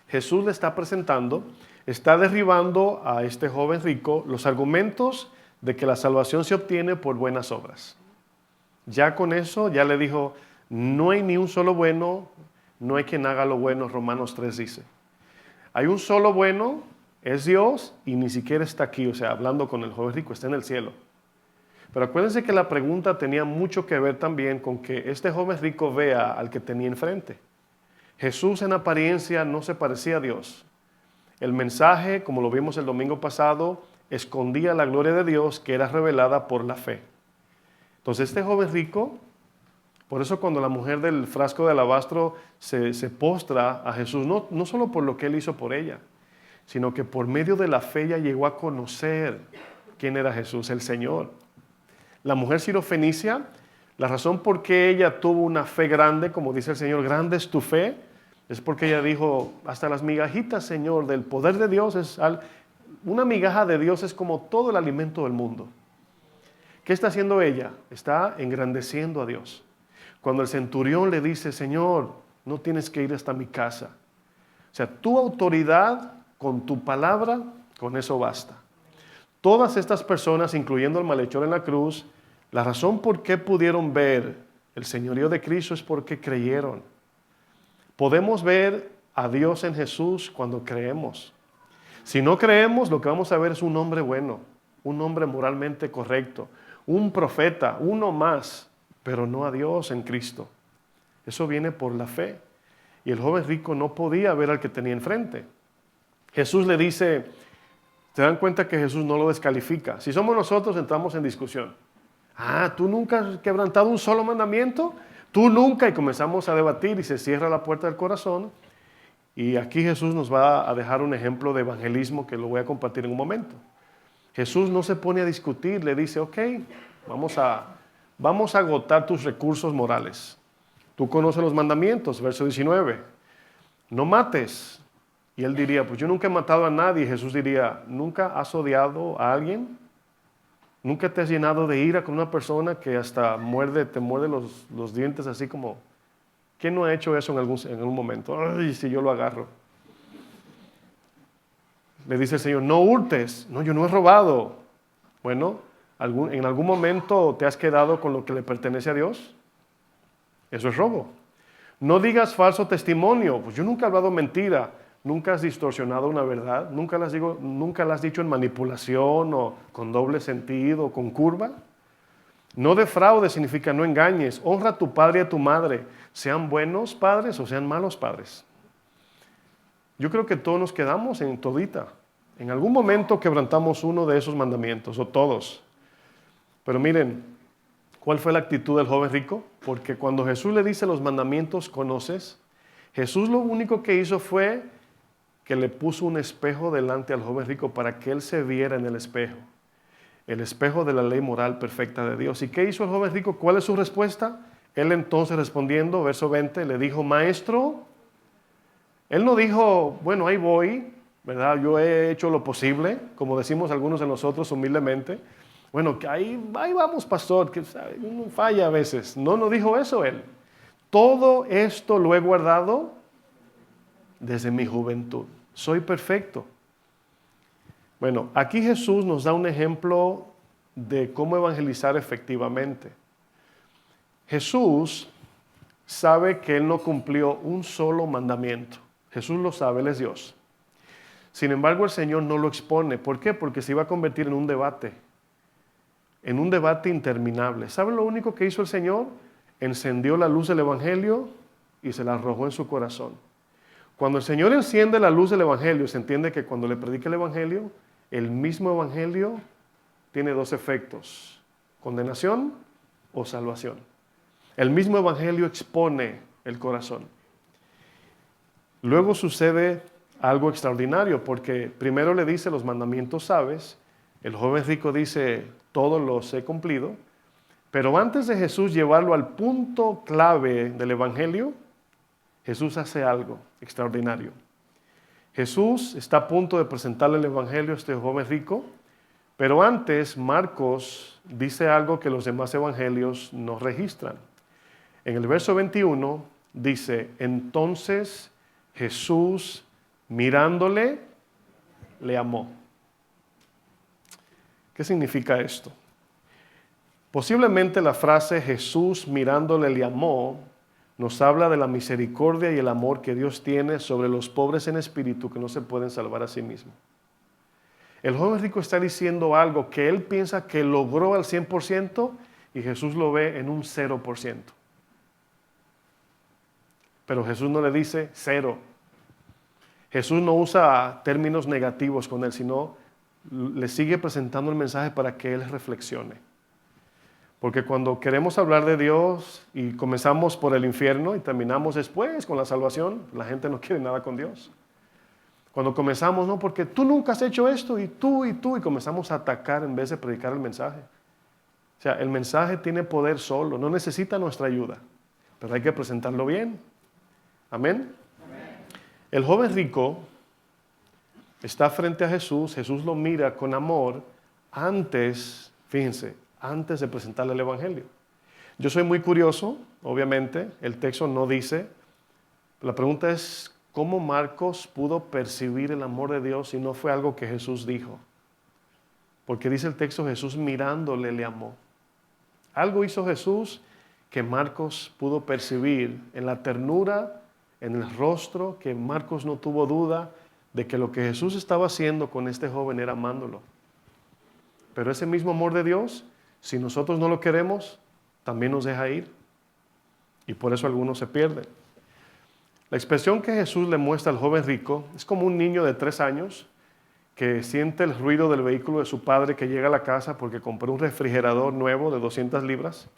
Jesús le está presentando, está derribando a este joven rico los argumentos de que la salvación se obtiene por buenas obras. Ya con eso, ya le dijo, no hay ni un solo bueno, no hay quien haga lo bueno, Romanos 3 dice. Hay un solo bueno, es Dios, y ni siquiera está aquí, o sea, hablando con el joven rico, está en el cielo. Pero acuérdense que la pregunta tenía mucho que ver también con que este joven rico vea al que tenía enfrente. Jesús en apariencia no se parecía a Dios. El mensaje, como lo vimos el domingo pasado, escondía la gloria de Dios que era revelada por la fe. Entonces este joven rico, por eso cuando la mujer del frasco de alabastro se postra a Jesús, no solo por lo que él hizo por ella, sino que por medio de la fe ella llegó a conocer quién era Jesús, el Señor. La mujer sirofenicia, la razón por qué ella tuvo una fe grande, como dice el Señor, grande es tu fe, es porque ella dijo, hasta las migajitas, Señor, del poder de Dios, una migaja de Dios es como todo el alimento del mundo. ¿Qué está haciendo ella? Está engrandeciendo a Dios. Cuando el centurión le dice, Señor, no tienes que ir hasta mi casa. O sea, tu autoridad con tu palabra, con eso basta. Todas estas personas, incluyendo el malhechor en la cruz, la razón por qué pudieron ver el señorío de Cristo es porque creyeron. Podemos ver a Dios en Jesús cuando creemos. Si no creemos, lo que vamos a ver es un hombre bueno, un hombre moralmente correcto, un profeta, uno más, pero no a Dios en Cristo. Eso viene por la fe. Y el joven rico no podía ver al que tenía enfrente. Jesús le dice, ¿se dan cuenta que Jesús no lo descalifica? Si somos nosotros, entramos en discusión. ¿Tú nunca has quebrantado un solo mandamiento? ¿Tú nunca? Y comenzamos a debatir y se cierra la puerta del corazón. Y aquí Jesús nos va a dejar un ejemplo de evangelismo que lo voy a compartir en un momento. Jesús no se pone a discutir, le dice, ok, vamos a agotar tus recursos morales. Tú conoces los mandamientos, verso 19. No mates. Y él diría, pues yo nunca he matado a nadie. Jesús diría, ¿nunca has odiado a alguien? ¿Nunca te has llenado de ira con una persona que hasta te muerde los dientes así como... ¿Quién no ha hecho eso en algún momento? Ay, si yo lo agarro. Le dice el Señor, no hurtes. No, yo no he robado. Bueno, ¿en algún momento te has quedado con lo que le pertenece a Dios? Eso es robo. No digas falso testimonio. Pues yo nunca he hablado mentira. Nunca has distorsionado una verdad. Nunca la has dicho en manipulación o con doble sentido o con curva. No defraudes significa no engañes. Honra a tu padre y a tu madre, sean buenos padres o sean malos padres. Yo creo que todos nos quedamos en todita. En algún momento quebrantamos uno de esos mandamientos, o todos. Pero miren, ¿cuál fue la actitud del joven rico? Porque cuando Jesús le dice los mandamientos, ¿conoces? Jesús lo único que hizo fue que le puso un espejo delante al joven rico para que él se viera en el espejo de la ley moral perfecta de Dios. ¿Y qué hizo el joven rico? ¿Cuál es su respuesta? Él entonces respondiendo, verso 20, le dijo, maestro. Él no dijo, bueno, ahí voy, ¿verdad? Yo he hecho lo posible, como decimos algunos de nosotros humildemente. Bueno, que ahí vamos, pastor, que uno falla a veces. No dijo eso él. Todo esto lo he guardado desde mi juventud. Soy perfecto. Bueno, aquí Jesús nos da un ejemplo de cómo evangelizar efectivamente. Jesús sabe que Él no cumplió un solo mandamiento. Jesús lo sabe, Él es Dios. Sin embargo, el Señor no lo expone. ¿Por qué? Porque se iba a convertir en un debate interminable. ¿Saben lo único que hizo el Señor? Encendió la luz del Evangelio y se la arrojó en su corazón. Cuando el Señor enciende la luz del Evangelio, se entiende que cuando le predica el Evangelio, el mismo Evangelio tiene dos efectos: condenación o salvación. El mismo Evangelio expone el corazón. Luego sucede algo extraordinario, porque primero le dice, los mandamientos sabes. El joven rico dice, todos los he cumplido. Pero antes de Jesús llevarlo al punto clave del Evangelio, Jesús hace algo extraordinario. Jesús está a punto de presentarle el Evangelio a este joven rico, pero antes Marcos dice algo que los demás evangelios no registran. En el verso 21 dice, entonces Jesús mirándole, le amó. ¿Qué significa esto? Posiblemente la frase Jesús mirándole le amó nos habla de la misericordia y el amor que Dios tiene sobre los pobres en espíritu que no se pueden salvar a sí mismos. El joven rico está diciendo algo que él piensa que logró al 100% y Jesús lo ve en un 0%. Pero Jesús no le dice cero. Jesús no usa términos negativos con él, sino le sigue presentando el mensaje para que él reflexione. Porque cuando queremos hablar de Dios y comenzamos por el infierno y terminamos después con la salvación, la gente no quiere nada con Dios. Cuando comenzamos, no, porque tú nunca has hecho esto y tú, y comenzamos a atacar en vez de predicar el mensaje. O sea, el mensaje tiene poder solo, no necesita nuestra ayuda, pero hay que presentarlo bien. Amén. El joven rico está frente a Jesús, Jesús lo mira con amor antes, fíjense, antes de presentarle el Evangelio. Yo soy muy curioso, obviamente, el texto no dice, la pregunta es, ¿cómo Marcos pudo percibir el amor de Dios si no fue algo que Jesús dijo? Porque dice el texto, Jesús mirándole le amó. Algo hizo Jesús que Marcos pudo percibir en la ternura, en el rostro, que Marcos no tuvo duda de que lo que Jesús estaba haciendo con este joven era amándolo. Pero ese mismo amor de Dios, si nosotros no lo queremos, también nos deja ir. Y por eso algunos se pierden. La expresión que Jesús le muestra al joven rico es como un niño de 3 años que siente el ruido del vehículo de su padre que llega a la casa porque compró un refrigerador nuevo de 200 libras.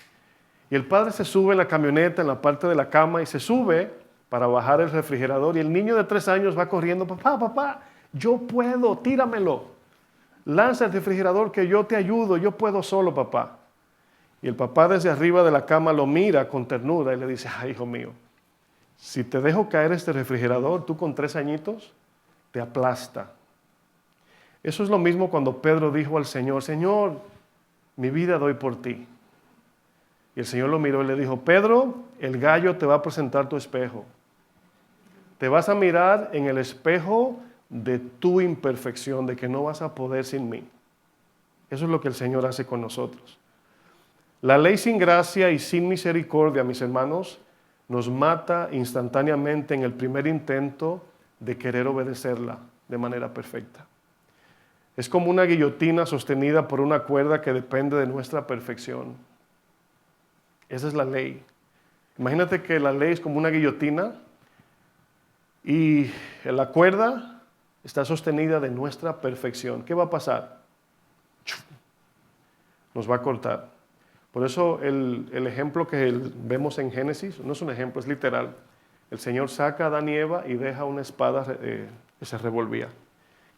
Y el padre se sube en la camioneta, en la parte de la cama, y se sube para bajar el refrigerador. Y el niño de 3 años va corriendo, papá, yo puedo, tíramelo. Lanza el refrigerador que yo te ayudo, yo puedo solo, papá. Y el papá desde arriba de la cama lo mira con ternura y le dice, ay, hijo mío, si te dejo caer este refrigerador, tú con 3 añitos, te aplasta. Eso es lo mismo cuando Pedro dijo al Señor, Señor, mi vida doy por ti. Y el Señor lo miró y le dijo, Pedro, el gallo te va a presentar tu espejo. Te vas a mirar en el espejo de tu imperfección, de que no vas a poder sin mí. Eso es lo que el Señor hace con nosotros. La ley sin gracia y sin misericordia, mis hermanos, nos mata instantáneamente en el primer intento de querer obedecerla de manera perfecta. Es como una guillotina sostenida por una cuerda que depende de nuestra perfección. Esa es la ley. Imagínate que la ley es como una guillotina y la cuerda está sostenida de nuestra perfección. ¿Qué va a pasar? Nos va a cortar. Por eso el ejemplo que vemos en Génesis no es un ejemplo, es literal. El Señor saca a Adán y Eva y deja una espada que se revolvía.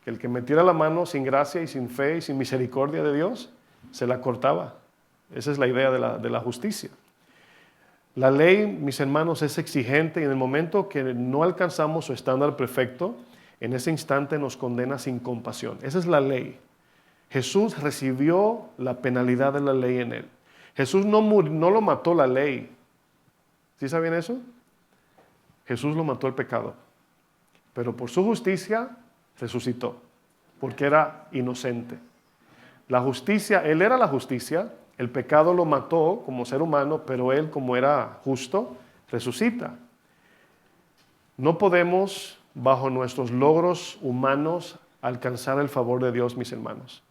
Que el que metiera la mano sin gracia y sin fe y sin misericordia de Dios, se la cortaba. Esa es la idea de la justicia. La ley, mis hermanos, es exigente y en el momento que no alcanzamos su estándar perfecto, en ese instante nos condena sin compasión. Esa es la ley. Jesús recibió la penalidad de la ley en él. Jesús no lo mató la ley. ¿Sí sabían eso? Jesús lo mató el pecado. Pero por su justicia resucitó, porque era inocente. La justicia, él era la justicia, el pecado lo mató como ser humano, pero él, como era justo, resucita. No podemos, bajo nuestros logros humanos, alcanzar el favor de Dios, mis hermanos.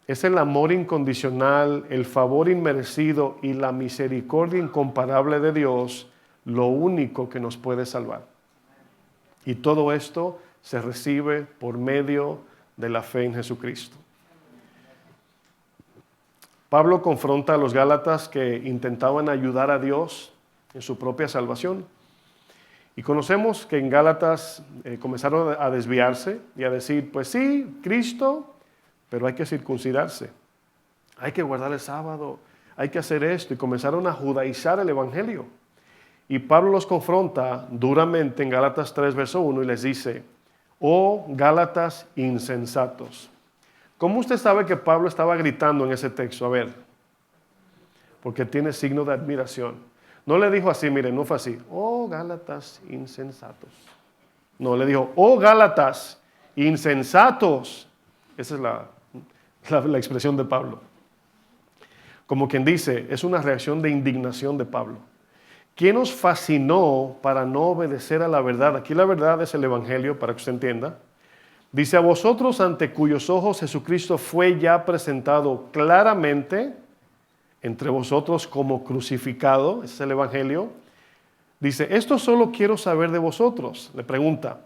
Es el amor incondicional, el favor inmerecido y la misericordia incomparable de Dios lo único que nos puede salvar. Y todo esto se recibe por medio de la fe en Jesucristo. Pablo confronta a los gálatas que intentaban ayudar a Dios en su propia salvación. Y conocemos que en Gálatas comenzaron a desviarse y a decir, pues sí, Cristo, pero hay que circuncidarse, hay que guardar el sábado, hay que hacer esto. Y comenzaron a judaizar el evangelio. Y Pablo los confronta duramente en Gálatas 3, verso 1 y les dice, oh Gálatas insensatos. ¿Cómo usted sabe que Pablo estaba gritando en ese texto? A ver, porque tiene signo de admiración. No le dijo así, miren, no fue así, oh Gálatas insensatos. No, le dijo, oh Gálatas insensatos. Esa es la expresión de Pablo. Como quien dice, es una reacción de indignación de Pablo. ¿Quién os fascinó para no obedecer a la verdad? Aquí la verdad es el evangelio, para que usted entienda. Dice, a vosotros ante cuyos ojos Jesucristo fue ya presentado claramente entre vosotros como crucificado, ese es el evangelio. Dice, esto solo quiero saber de vosotros. Le pregunta,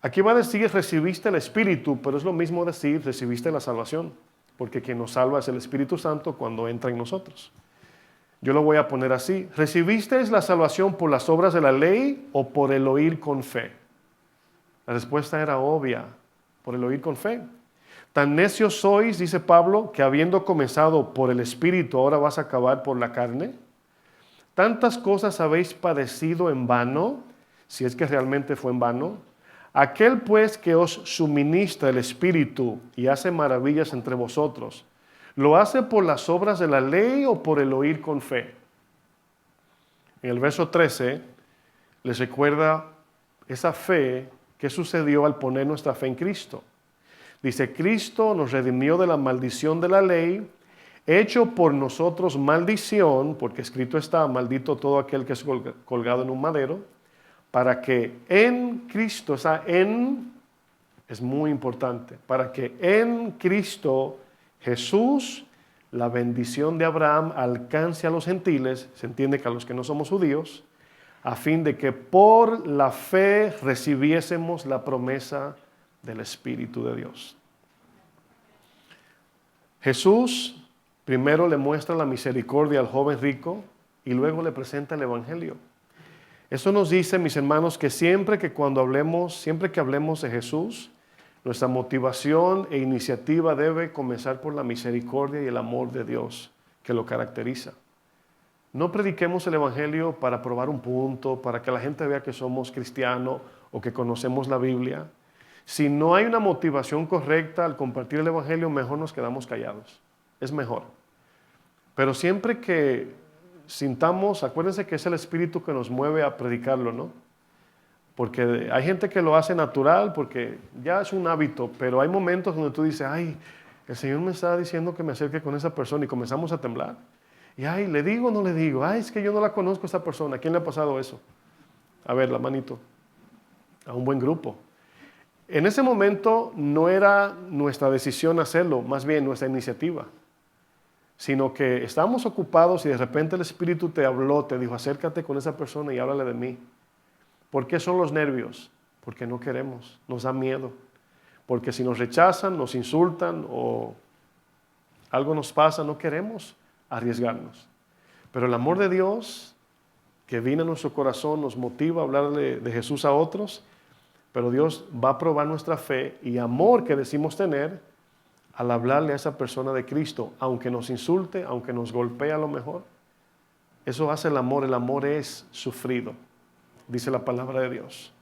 aquí va a decir recibiste el Espíritu, pero es lo mismo decir recibiste la salvación, porque quien nos salva es el Espíritu Santo cuando entra en nosotros. Yo lo voy a poner así, ¿recibisteis la salvación por las obras de la ley o por el oír con fe? La respuesta era obvia, por el oír con fe. Tan necios sois, dice Pablo, que habiendo comenzado por el Espíritu, ahora vas a acabar por la carne. Tantas cosas habéis padecido en vano, si es que realmente fue en vano. Aquel pues que os suministra el Espíritu y hace maravillas entre vosotros, ¿lo hace por las obras de la ley o por el oír con fe? En el verso 13 les recuerda esa fe que sucedió al poner nuestra fe en Cristo. Dice, Cristo nos redimió de la maldición de la ley, hecho por nosotros maldición, porque escrito está, maldito todo aquel que es colgado en un madero, para que en Cristo, esa en es muy importante, para que en Cristo Jesús, la bendición de Abraham alcance a los gentiles, se entiende que a los que no somos judíos, a fin de que por la fe recibiésemos la promesa del Espíritu de Dios. Jesús primero le muestra la misericordia al joven rico y luego le presenta el Evangelio. Eso nos dice, mis hermanos, que siempre que hablemos de Jesús, nuestra motivación e iniciativa debe comenzar por la misericordia y el amor de Dios que lo caracteriza. No prediquemos el Evangelio para probar un punto, para que la gente vea que somos cristianos o que conocemos la Biblia. Si no hay una motivación correcta al compartir el Evangelio, mejor nos quedamos callados. Es mejor. Pero siempre que sintamos, acuérdense que es el Espíritu que nos mueve a predicarlo, ¿no? Porque hay gente que lo hace natural, porque ya es un hábito, pero hay momentos donde tú dices, ay, el Señor me está diciendo que me acerque con esa persona y comenzamos a temblar. Y ay, ¿le digo o no le digo? Ay, es que yo no la conozco a esa persona. ¿A quién le ha pasado eso? A ver, la manito. A un buen grupo. En ese momento no era nuestra decisión hacerlo, más bien nuestra iniciativa. sino que estábamos ocupados y de repente el Espíritu te habló, te dijo, acércate con esa persona y háblale de mí. ¿Por qué son los nervios? Porque no queremos, nos da miedo. Porque si nos rechazan, nos insultan o algo nos pasa, no queremos arriesgarnos. Pero el amor de Dios que viene a nuestro corazón nos motiva a hablarle de Jesús a otros, pero Dios va a probar nuestra fe y amor que decimos tener al hablarle a esa persona de Cristo, aunque nos insulte, aunque nos golpee a lo mejor. Eso hace el amor es sufrido, dice la palabra de Dios.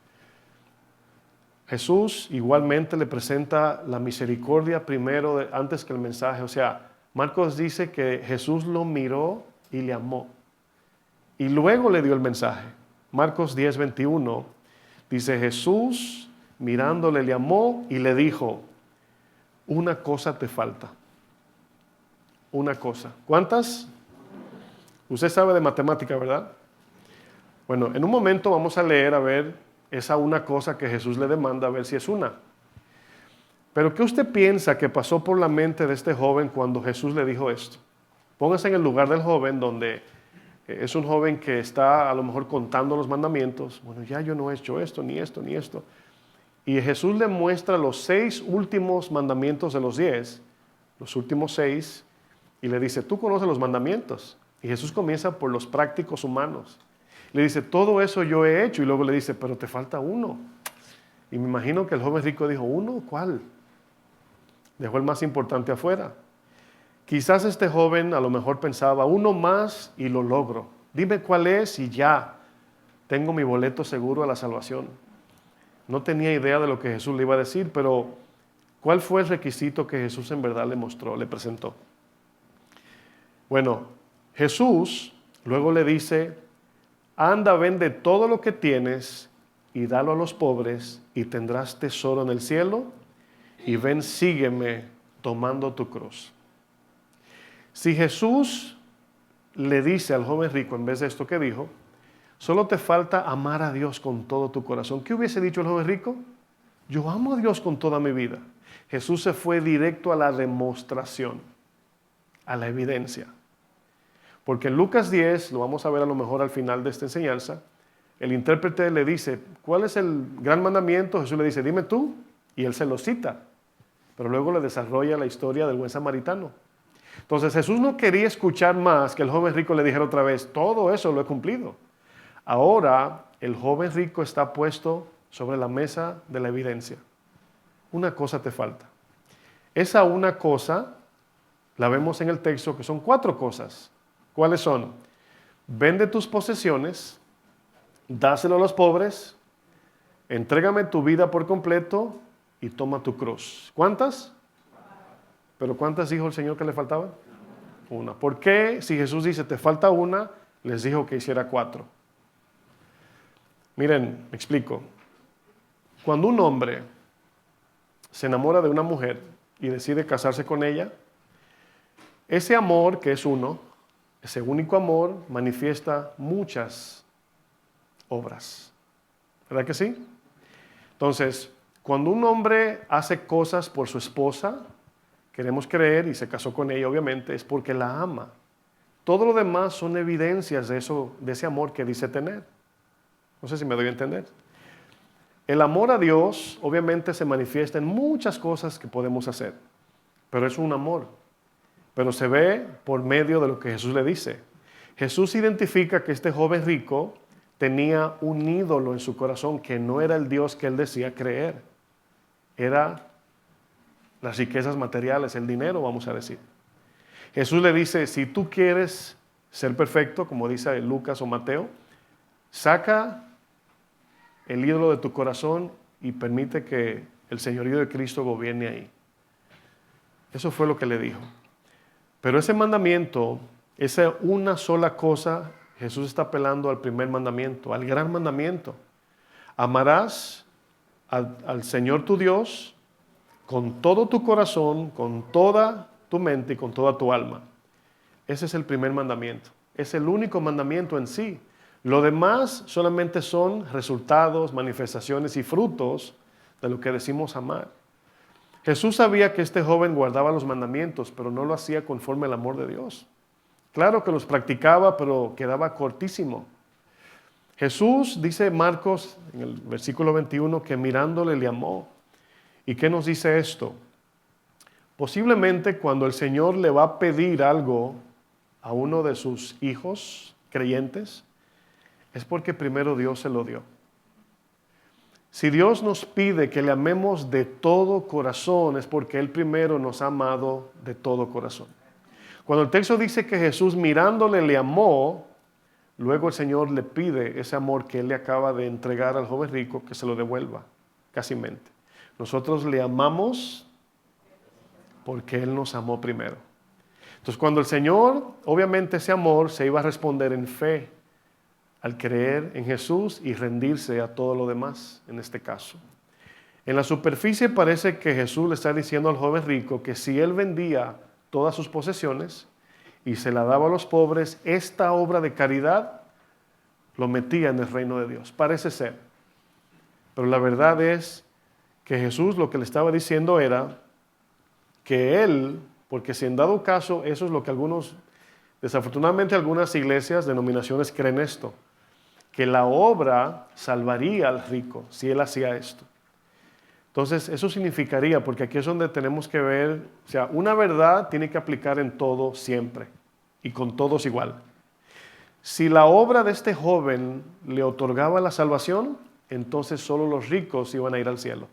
Jesús igualmente le presenta la misericordia primero antes que el mensaje. O sea, Marcos dice que Jesús lo miró y le amó. Y luego le dio el mensaje. Marcos 10:21 dice, Jesús mirándole le amó y le dijo, una cosa te falta. Una cosa. ¿Cuántas? Usted sabe de matemática, ¿verdad? Bueno, en un momento vamos a leer a ver esa una cosa que Jesús le demanda, a ver si es una. Pero ¿qué usted piensa que pasó por la mente de este joven cuando Jesús le dijo esto? Póngase en el lugar del joven donde es un joven que está a lo mejor contando los mandamientos. Bueno, ya yo no he hecho esto, ni esto, ni esto. Y Jesús le muestra los 6 últimos mandamientos de los 10, los últimos 6, y le dice, tú conoces los mandamientos. Y Jesús comienza por los prácticos humanos. Le dice, todo eso yo he hecho. Y luego le dice, pero te falta uno. Y me imagino que el joven rico dijo, ¿uno? ¿Cuál? Dejó el más importante afuera. Quizás este joven a lo mejor pensaba, uno más y lo logro. Dime cuál es y ya tengo mi boleto seguro a la salvación. No tenía idea de lo que Jesús le iba a decir, pero ¿cuál fue el requisito que Jesús en verdad le mostró, le presentó? Bueno, Jesús luego le dice, anda, vende todo lo que tienes y dalo a los pobres y tendrás tesoro en el cielo y ven, sígueme tomando tu cruz. Si Jesús le dice al joven rico en vez de esto que dijo, solo te falta amar a Dios con todo tu corazón. ¿Qué hubiese dicho el joven rico? Yo amo a Dios con toda mi vida. Jesús se fue directo a la demostración, a la evidencia. Porque en Lucas 10, lo vamos a ver a lo mejor al final de esta enseñanza, el intérprete le dice, ¿cuál es el gran mandamiento? Jesús le dice, dime tú, y él se lo cita, pero luego le desarrolla la historia del buen samaritano. Entonces Jesús no quería escuchar más que el joven rico le dijera otra vez, todo eso lo he cumplido. Ahora el joven rico está puesto sobre la mesa de la evidencia. Una cosa te falta. Esa una cosa la vemos en el texto que son 4 cosas. ¿Cuáles son? Vende tus posesiones, dáselo a los pobres, entrégame tu vida por completo y toma tu cruz. ¿Cuántas? ¿Pero cuántas dijo el Señor que le faltaban? Una. ¿Por qué si Jesús dice te falta una, les dijo que hiciera 4? Miren, me explico. Cuando un hombre se enamora de una mujer y decide casarse con ella, ese amor que es uno, ese único amor manifiesta muchas obras. ¿Verdad que sí? Entonces, cuando un hombre hace cosas por su esposa, queremos creer, y se casó con ella obviamente, es porque la ama. Todo lo demás son evidencias de eso, de ese amor que dice tener. No sé si me doy a entender. El amor a Dios obviamente se manifiesta en muchas cosas que podemos hacer, pero es un amor. Pero se ve por medio de lo que Jesús le dice. Jesús identifica que este joven rico tenía un ídolo en su corazón que no era el Dios que él decía creer. Era las riquezas materiales, el dinero, vamos a decir. Jesús le dice, si tú quieres ser perfecto, como dice Lucas o Mateo, saca el ídolo de tu corazón y permite que el señorío de Cristo gobierne ahí. Eso fue lo que le dijo. Pero ese mandamiento, esa una sola cosa, Jesús está apelando al primer mandamiento, al gran mandamiento. Amarás al Señor tu Dios con todo tu corazón, con toda tu mente y con toda tu alma. Ese es el primer mandamiento. Es el único mandamiento en sí. Lo demás solamente son resultados, manifestaciones y frutos de lo que decimos amar. Jesús sabía que este joven guardaba los mandamientos, pero no lo hacía conforme al amor de Dios. Claro que los practicaba, pero quedaba cortísimo. Jesús, dice Marcos en el versículo 21, que mirándole le amó. ¿Y qué nos dice esto? Posiblemente cuando el Señor le va a pedir algo a uno de sus hijos creyentes, es porque primero Dios se lo dio. Si Dios nos pide que le amemos de todo corazón, es porque Él primero nos ha amado de todo corazón. Cuando el texto dice que Jesús mirándole le amó, luego el Señor le pide ese amor que Él le acaba de entregar al joven rico, que se lo devuelva, casi mente. Nosotros le amamos porque Él nos amó primero. Entonces cuando el Señor, obviamente ese amor se iba a responder en fe, al creer en Jesús y rendirse a todo lo demás, en este caso. En la superficie parece que Jesús le está diciendo al joven rico que si él vendía todas sus posesiones y se la daba a los pobres, esta obra de caridad lo metía en el reino de Dios. Parece ser. Pero la verdad es que Jesús lo que le estaba diciendo era que él, porque si en dado caso, eso es lo que desafortunadamente algunas iglesias, denominaciones creen esto, que la obra salvaría al rico si él hacía esto. Entonces, eso significaría, porque aquí es donde tenemos que ver, o sea, una verdad tiene que aplicar en todo siempre y con todos igual. Si la obra de este joven le otorgaba la salvación, entonces solo los ricos iban a ir al cielo.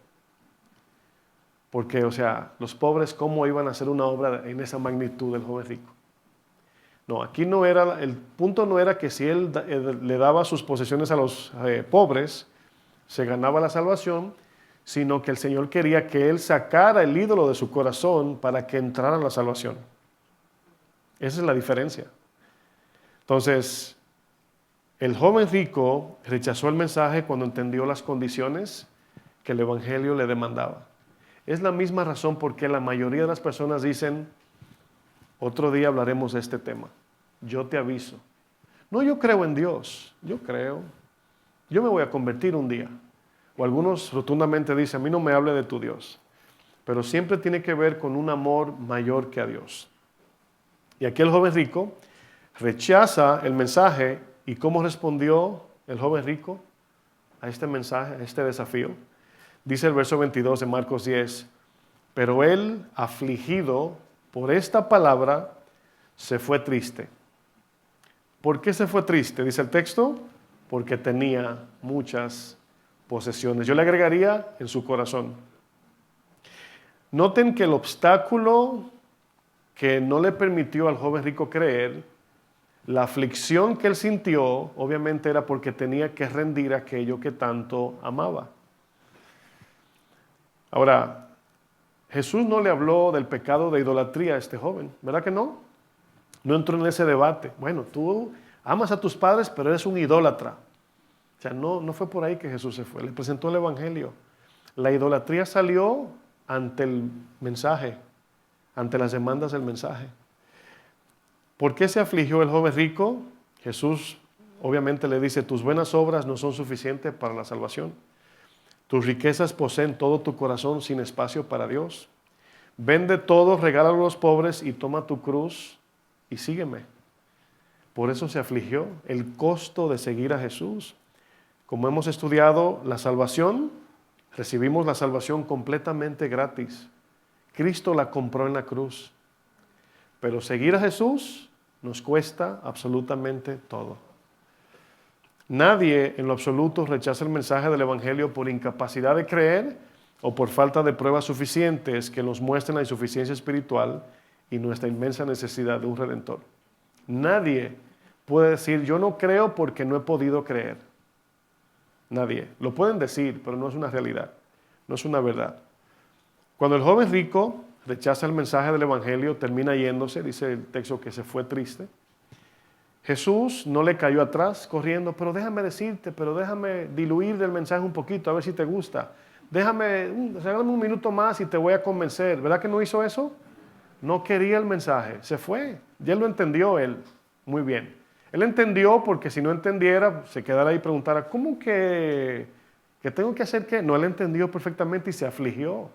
Porque, o sea, los pobres, ¿cómo iban a hacer una obra en esa magnitud del joven rico? No, aquí no era, el punto no era que si él le daba sus posesiones a los pobres, se ganaba la salvación, sino que el Señor quería que él sacara el ídolo de su corazón para que entrara la salvación. Esa es la diferencia. Entonces, el joven rico rechazó el mensaje cuando entendió las condiciones que el Evangelio le demandaba. Es la misma razón por qué la mayoría de las personas dicen, otro día hablaremos de este tema. Yo te aviso. No, yo creo en Dios. Yo creo. Yo me voy a convertir un día. O algunos rotundamente dicen, a mí no me hable de tu Dios. Pero siempre tiene que ver con un amor mayor que a Dios. Y aquí el joven rico rechaza el mensaje. ¿Y cómo respondió el joven rico a este mensaje, a este desafío? Dice el verso 22 de Marcos 10, pero él, afligido por esta palabra, se fue triste. ¿Por qué se fue triste? Dice el texto, porque tenía muchas posesiones. Yo le agregaría en su corazón. Noten que el obstáculo que no le permitió al joven rico creer, la aflicción que él sintió, obviamente era porque tenía que rendir aquello que tanto amaba. Ahora, Jesús no le habló del pecado de idolatría a este joven, ¿verdad que no? No entró en ese debate. Bueno, tú amas a tus padres, pero eres un idólatra. O sea, no fue por ahí que Jesús se fue. Le presentó el Evangelio. La idolatría salió ante el mensaje, ante las demandas del mensaje. ¿Por qué se afligió el joven rico? Jesús obviamente le dice, tus buenas obras no son suficientes para la salvación. Tus riquezas poseen todo tu corazón sin espacio para Dios. Vende todo, regálalo a los pobres y toma tu cruz y sígueme. Por eso se afligió el costo de seguir a Jesús. Como hemos estudiado la salvación, recibimos la salvación completamente gratis. Cristo la compró en la cruz. Pero seguir a Jesús nos cuesta absolutamente todo. Nadie en lo absoluto rechaza el mensaje del Evangelio por incapacidad de creer o por falta de pruebas suficientes que nos muestren la insuficiencia espiritual y nuestra inmensa necesidad de un Redentor. Nadie puede decir, yo no creo porque no he podido creer. Nadie. Lo pueden decir, pero no es una realidad, no es una verdad. Cuando el joven rico rechaza el mensaje del Evangelio, termina yéndose, dice el texto que se fue triste. Jesús no le cayó atrás corriendo, pero déjame decirte, pero déjame diluir del mensaje un poquito, a ver si te gusta. Regálame un minuto más y te voy a convencer. ¿Verdad que no hizo eso? No quería el mensaje, se fue. Ya lo entendió él, muy bien. Él entendió porque si no entendiera, se quedara ahí y preguntara, ¿cómo que tengo que hacer qué? No, él entendió perfectamente y se afligió.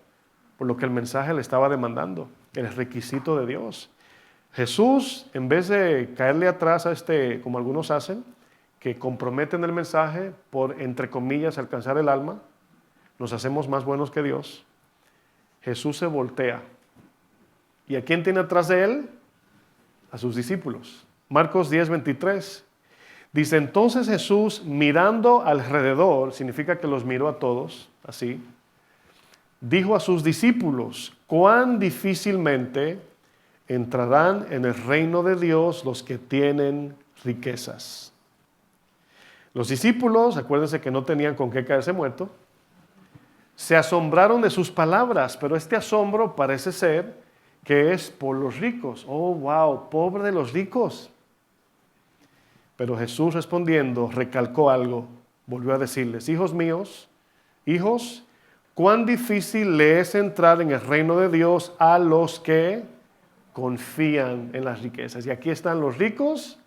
por lo que el mensaje le estaba demandando, el requisito de Dios. Jesús, en vez de caerle atrás a como algunos hacen, que comprometen el mensaje por, entre comillas, alcanzar el alma, nos hacemos más buenos que Dios. Jesús se voltea. ¿Y a quién tiene atrás de él? A sus discípulos. Marcos 10:23. Dice, entonces Jesús, mirando alrededor, significa que los miró a todos, así, dijo a sus discípulos, cuán difícilmente entrarán en el reino de Dios los que tienen riquezas. Los discípulos, acuérdense que no tenían con qué caerse muerto, se asombraron de sus palabras, pero este asombro parece ser que es por los ricos. Oh, wow, pobre de los ricos. Pero Jesús respondiendo recalcó algo, volvió a decirles, hijos míos, hijos, cuán difícil le es entrar en el reino de Dios a los que confían en las riquezas. Y aquí están los ricos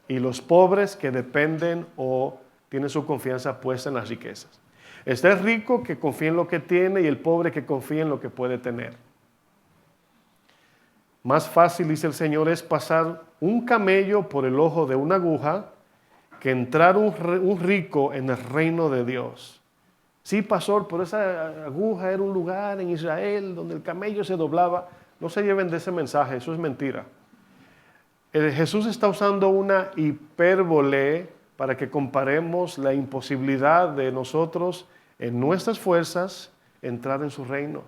y los pobres que dependen o tienen su confianza puesta en las riquezas. Está el rico que confía en lo que tiene y el pobre que confía en lo que puede tener. Más fácil, dice el Señor, es pasar un camello por el ojo de una aguja que entrar un rico en el reino de Dios. Sí, pastor, pero esa aguja era un lugar en Israel donde el camello se doblaba. No se lleven de ese mensaje, eso es mentira. Jesús está usando una hipérbole para que comparemos la imposibilidad de nosotros en nuestras fuerzas entrar en su reino.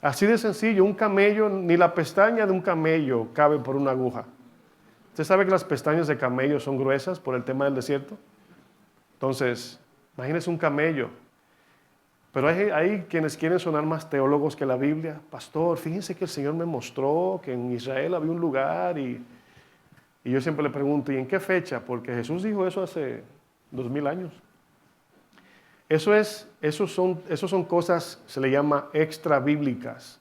Así de sencillo, un camello, ni la pestaña de un camello cabe por una aguja. ¿Usted sabe que las pestañas de camello son gruesas por el tema del desierto? Entonces, imagínese un camello. Pero hay quienes quieren sonar más teólogos que la Biblia. Pastor, fíjense que el Señor me mostró que en Israel había un lugar y yo siempre le pregunto, ¿y en qué fecha? Porque Jesús dijo eso hace 2000 años. Esos son cosas, se le llama extra bíblicas.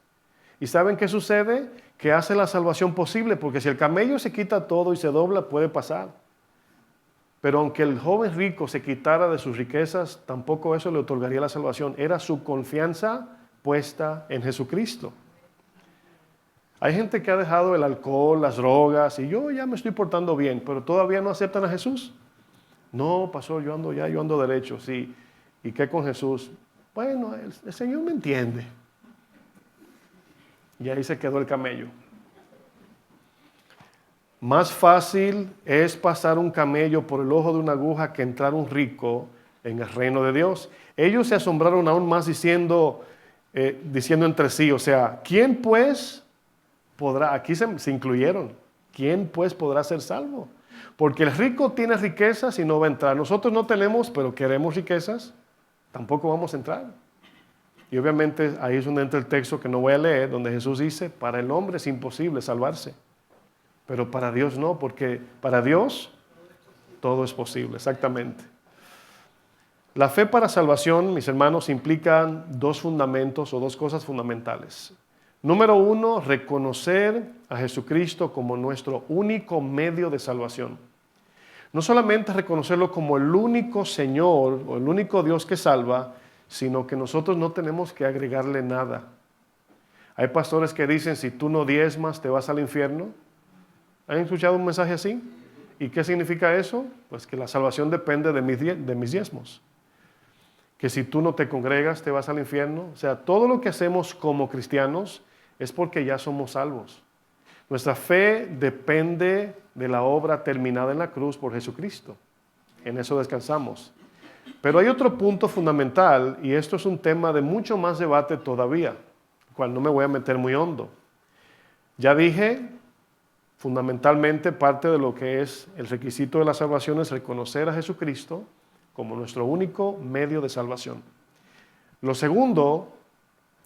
¿Y saben qué sucede? Que hace la salvación posible, porque si el camello se quita todo y se dobla, puede pasar. Pero aunque el joven rico se quitara de sus riquezas, tampoco eso le otorgaría la salvación. Era su confianza puesta en Jesucristo. Hay gente que ha dejado el alcohol, las drogas, y yo ya me estoy portando bien, pero todavía no aceptan a Jesús. No, pastor, yo ando derecho, sí. ¿Y qué con Jesús? Bueno, el Señor me entiende. Y ahí se quedó el camello. Más fácil es pasar un camello por el ojo de una aguja que entrar un rico en el reino de Dios. Ellos se asombraron aún más diciendo entre sí, o sea, ¿quién pues podrá? Aquí se incluyeron. ¿Quién pues podrá ser salvo? Porque el rico tiene riquezas y no va a entrar. Nosotros no tenemos, pero queremos riquezas. Tampoco vamos a entrar. Y obviamente ahí es donde entra el texto que no voy a leer, donde Jesús dice, para el hombre es imposible salvarse, pero para Dios no, porque para Dios todo es posible, exactamente. La fe para salvación, mis hermanos, implica dos fundamentos o dos cosas fundamentales. Número uno, reconocer a Jesucristo como nuestro único medio de salvación. No solamente reconocerlo como el único Señor o el único Dios que salva, sino que nosotros no tenemos que agregarle nada. Hay pastores que dicen, si tú no diezmas, te vas al infierno. ¿Han escuchado un mensaje así? ¿Y qué significa eso? Pues que la salvación depende de mis diezmos. Que si tú no te congregas, te vas al infierno. O sea, todo lo que hacemos como cristianos es porque ya somos salvos. Nuestra fe depende de la obra terminada en la cruz por Jesucristo. En eso descansamos. Pero hay otro punto fundamental, y esto es un tema de mucho más debate todavía, el cual no me voy a meter muy hondo. Ya dije, fundamentalmente parte de lo que es el requisito de la salvación es reconocer a Jesucristo como nuestro único medio de salvación. Lo segundo,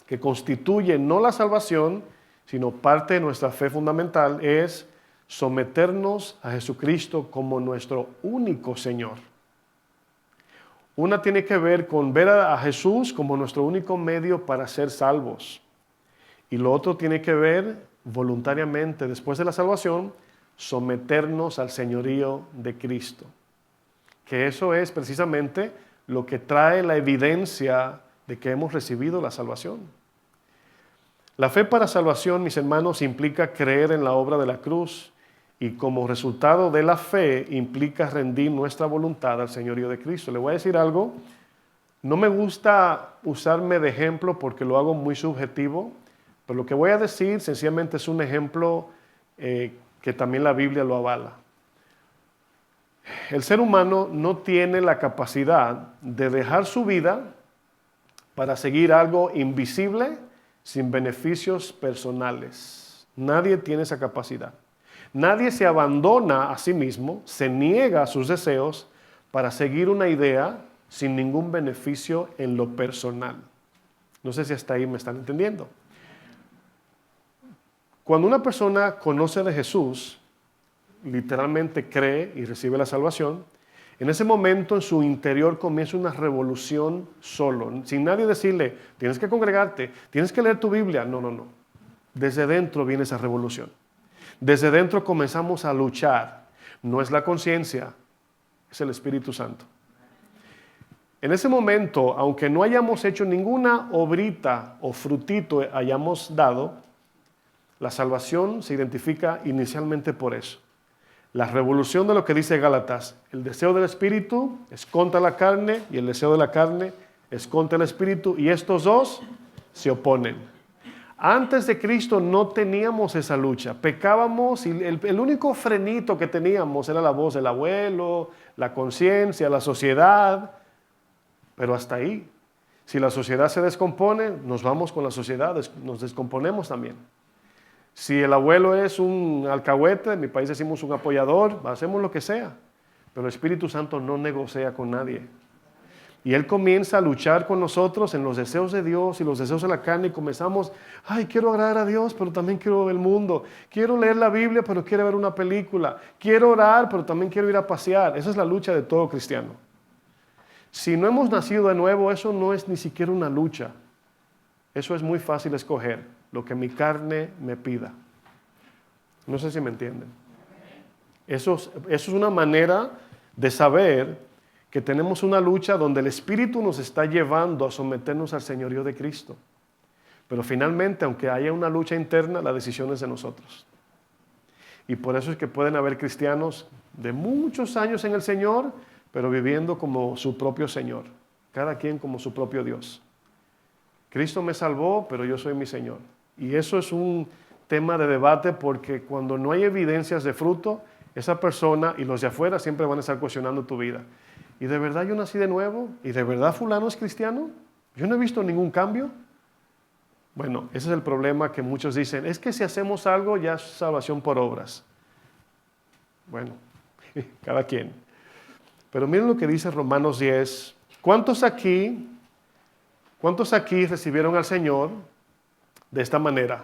que constituye no la salvación, sino parte de nuestra fe fundamental, es someternos a Jesucristo como nuestro único Señor. Una tiene que ver con ver a Jesús como nuestro único medio para ser salvos. Y lo otro tiene que ver voluntariamente, después de la salvación, someternos al señorío de Cristo. Que eso es precisamente lo que trae la evidencia de que hemos recibido la salvación. La fe para salvación, mis hermanos, implica creer en la obra de la cruz y como resultado de la fe implica rendir nuestra voluntad al señorío de Cristo. Le voy a decir algo, no me gusta usarme de ejemplo porque lo hago muy subjetivo, pero lo que voy a decir sencillamente es un ejemplo que también la Biblia lo avala. El ser humano no tiene la capacidad de dejar su vida para seguir algo invisible sin beneficios personales. Nadie tiene esa capacidad. Nadie se abandona a sí mismo, se niega a sus deseos para seguir una idea sin ningún beneficio en lo personal. No sé si hasta ahí me están entendiendo. Cuando una persona conoce de Jesús, literalmente cree y recibe la salvación, en ese momento en su interior comienza una revolución solo, sin nadie decirle, tienes que congregarte, tienes que leer tu Biblia. No, no, no. Desde dentro viene esa revolución. Desde dentro comenzamos a luchar. No es la conciencia, es el Espíritu Santo. En ese momento, aunque no hayamos hecho ninguna obrita o frutito hayamos dado, la salvación se identifica inicialmente por eso. La revolución de lo que dice Gálatas, el deseo del Espíritu es contra la carne y el deseo de la carne es contra el Espíritu y estos dos se oponen. Antes de Cristo no teníamos esa lucha, pecábamos y el único frenito que teníamos era la voz del abuelo, la conciencia, la sociedad, pero hasta ahí. Si la sociedad se descompone, nos vamos con la sociedad, nos descomponemos también. Si el abuelo es un alcahuete, en mi país decimos un apoyador, hacemos lo que sea. Pero el Espíritu Santo no negocia con nadie. Y Él comienza a luchar con nosotros en los deseos de Dios y los deseos de la carne y comenzamos, ay, quiero agradar a Dios, pero también quiero ver el mundo. Quiero leer la Biblia, pero quiero ver una película. Quiero orar, pero también quiero ir a pasear. Esa es la lucha de todo cristiano. Si no hemos nacido de nuevo, eso no es ni siquiera una lucha. Eso es muy fácil escoger, lo que mi carne me pida. No sé si me entienden. Eso es una manera de saber que tenemos una lucha donde el Espíritu nos está llevando a someternos al señorío de Cristo. Pero finalmente, aunque haya una lucha interna, la decisión es de nosotros. Y por eso es que pueden haber cristianos de muchos años en el Señor, pero viviendo como su propio Señor. Cada quien como su propio Dios. Cristo me salvó, pero yo soy mi Señor. Y eso es un tema de debate porque cuando no hay evidencias de fruto, esa persona y los de afuera siempre van a estar cuestionando tu vida. ¿Y de verdad yo nací de nuevo? ¿Y de verdad fulano es cristiano? Yo no he visto ningún cambio. Bueno, ese es el problema que muchos dicen. Es que si hacemos algo ya es salvación por obras. Bueno, cada quien. Pero miren lo que dice Romanos 10. ¿Cuántos aquí recibieron al Señor de esta manera?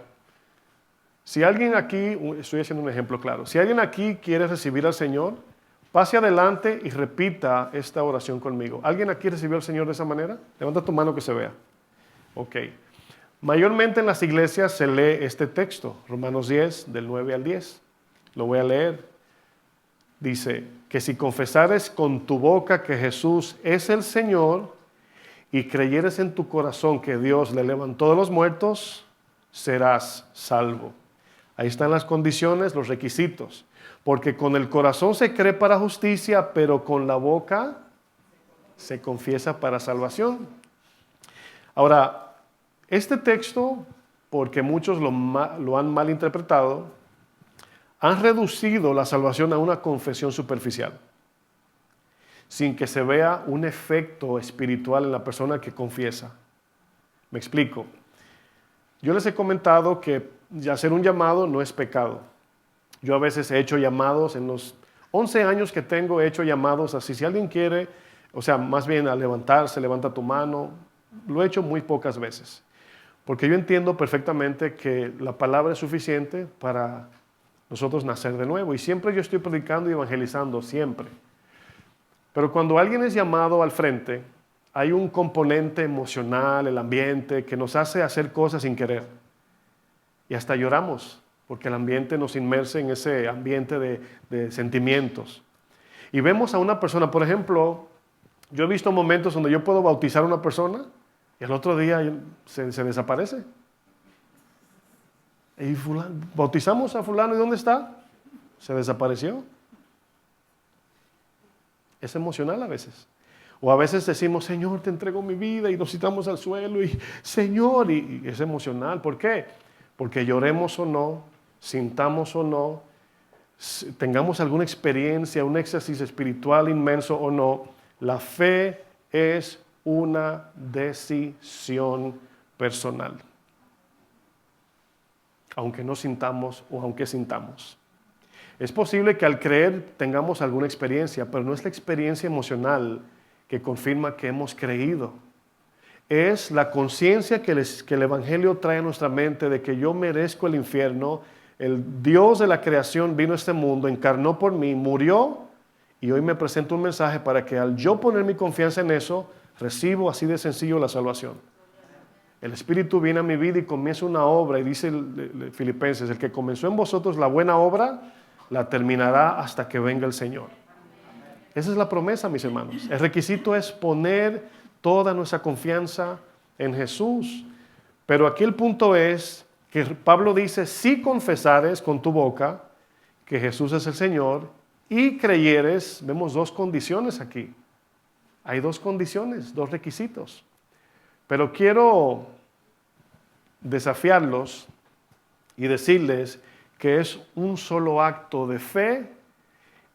Si alguien aquí, estoy haciendo un ejemplo claro, si alguien aquí quiere recibir al Señor, pase adelante y repita esta oración conmigo. ¿Alguien aquí recibió al Señor de esa manera? Levanta tu mano que se vea. Ok. Mayormente en las iglesias se lee este texto, Romanos 10, del 9 al 10. Lo voy a leer. Dice, que si confesares con tu boca que Jesús es el Señor y creyeres en tu corazón que Dios le levantó de los muertos, serás salvo. Ahí están las condiciones, los requisitos. Porque con el corazón se cree para justicia, pero con la boca se confiesa para salvación. Ahora, este texto, porque muchos lo han malinterpretado, han reducido la salvación a una confesión superficial, sin que se vea un efecto espiritual en la persona que confiesa. Me explico. Yo les he comentado que hacer un llamado no es pecado. Yo a veces he hecho llamados, en los 11 años que tengo he hecho llamados así. Si alguien quiere, o sea, más bien a levantarse, levanta tu mano. Lo he hecho muy pocas veces. Porque yo entiendo perfectamente que la palabra es suficiente para nosotros nacer de nuevo. Y siempre yo estoy predicando y evangelizando, siempre. Pero cuando alguien es llamado al frente, hay un componente emocional, el ambiente, que nos hace hacer cosas sin querer. Y hasta lloramos, porque el ambiente nos inmerse en ese ambiente de sentimientos. Y vemos a una persona, por ejemplo, yo he visto momentos donde yo puedo bautizar a una persona y al otro día se desaparece. Y bautizamos a fulano, ¿y dónde está? Se desapareció. Es emocional a veces. O a veces decimos, Señor, te entrego mi vida, y nos citamos al suelo, y Señor, y es emocional. ¿Por qué? Porque lloremos o no, sintamos o no, tengamos alguna experiencia, un éxtasis espiritual inmenso o no, la fe es una decisión personal. Aunque no sintamos o aunque sintamos. Es posible que al creer tengamos alguna experiencia, pero no es la experiencia emocional que confirma que hemos creído. Es la conciencia que el Evangelio trae a nuestra mente de que yo merezco el infierno. El Dios de la creación vino a este mundo, encarnó por mí, murió, y hoy me presenta un mensaje para que al yo poner mi confianza en eso, recibo así de sencillo la salvación. El Espíritu viene a mi vida y comienza una obra, y dice Filipenses, el que comenzó en vosotros la buena obra, la terminará hasta que venga el Señor. Esa es la promesa, mis hermanos. El requisito es poner toda nuestra confianza en Jesús. Pero aquí el punto es que Pablo dice, si confesares con tu boca que Jesús es el Señor y creyeres, vemos dos condiciones aquí. Hay dos condiciones, dos requisitos. Pero quiero desafiarlos y decirles que es un solo acto de fe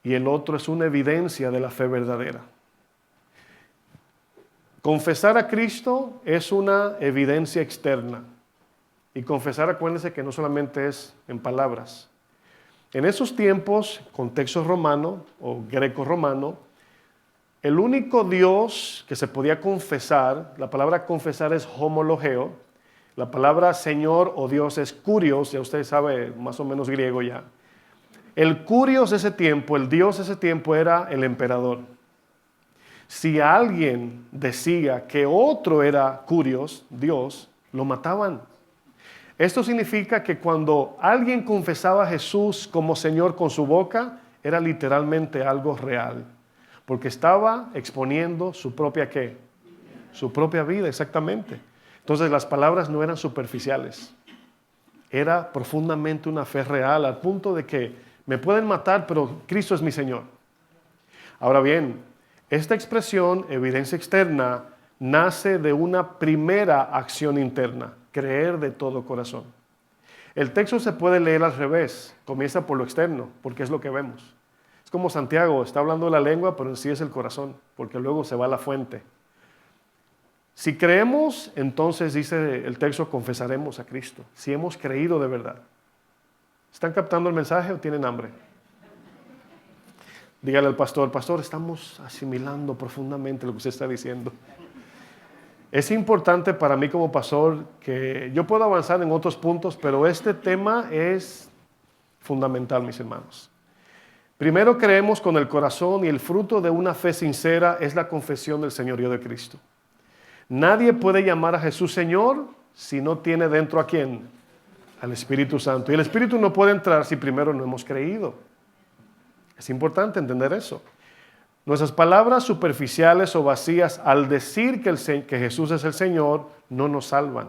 y el otro es una evidencia de la fe verdadera. Confesar a Cristo es una evidencia externa. Y confesar, acuérdense que no solamente es en palabras. En esos tiempos, contexto romano o greco-romano, el único Dios que se podía confesar, la palabra confesar es homologeo, la palabra Señor o Dios es kurios, ya usted sabe más o menos griego ya. El kurios de ese tiempo, el Dios de ese tiempo era el emperador. Si alguien decía que otro era kurios, Dios, lo mataban. Esto significa que cuando alguien confesaba a Jesús como Señor con su boca, era literalmente algo real. Porque estaba exponiendo su propia ¿qué? Su propia vida, exactamente. Entonces las palabras no eran superficiales. Era profundamente una fe real, al punto de que me pueden matar, pero Cristo es mi Señor. Ahora bien, esta expresión, evidencia externa, nace de una primera acción interna, creer de todo corazón. El texto se puede leer al revés, comienza por lo externo, porque es lo que vemos. Es como Santiago, está hablando de la lengua, pero en sí es el corazón, porque luego se va a la fuente. Si creemos, entonces dice el texto, confesaremos a Cristo, si hemos creído de verdad. ¿Están captando el mensaje o tienen hambre? Dígale al pastor, pastor, estamos asimilando profundamente lo que usted está diciendo. Es importante para mí como pastor que yo puedo avanzar en otros puntos, pero este tema es fundamental, mis hermanos. Primero creemos con el corazón y el fruto de una fe sincera es la confesión del señorío de Cristo. Nadie puede llamar a Jesús Señor si no tiene dentro ¿a quién? Al Espíritu Santo. Y el Espíritu no puede entrar si primero no hemos creído. Es importante entender eso. Nuestras palabras superficiales o vacías al decir que Jesús es el Señor no nos salvan.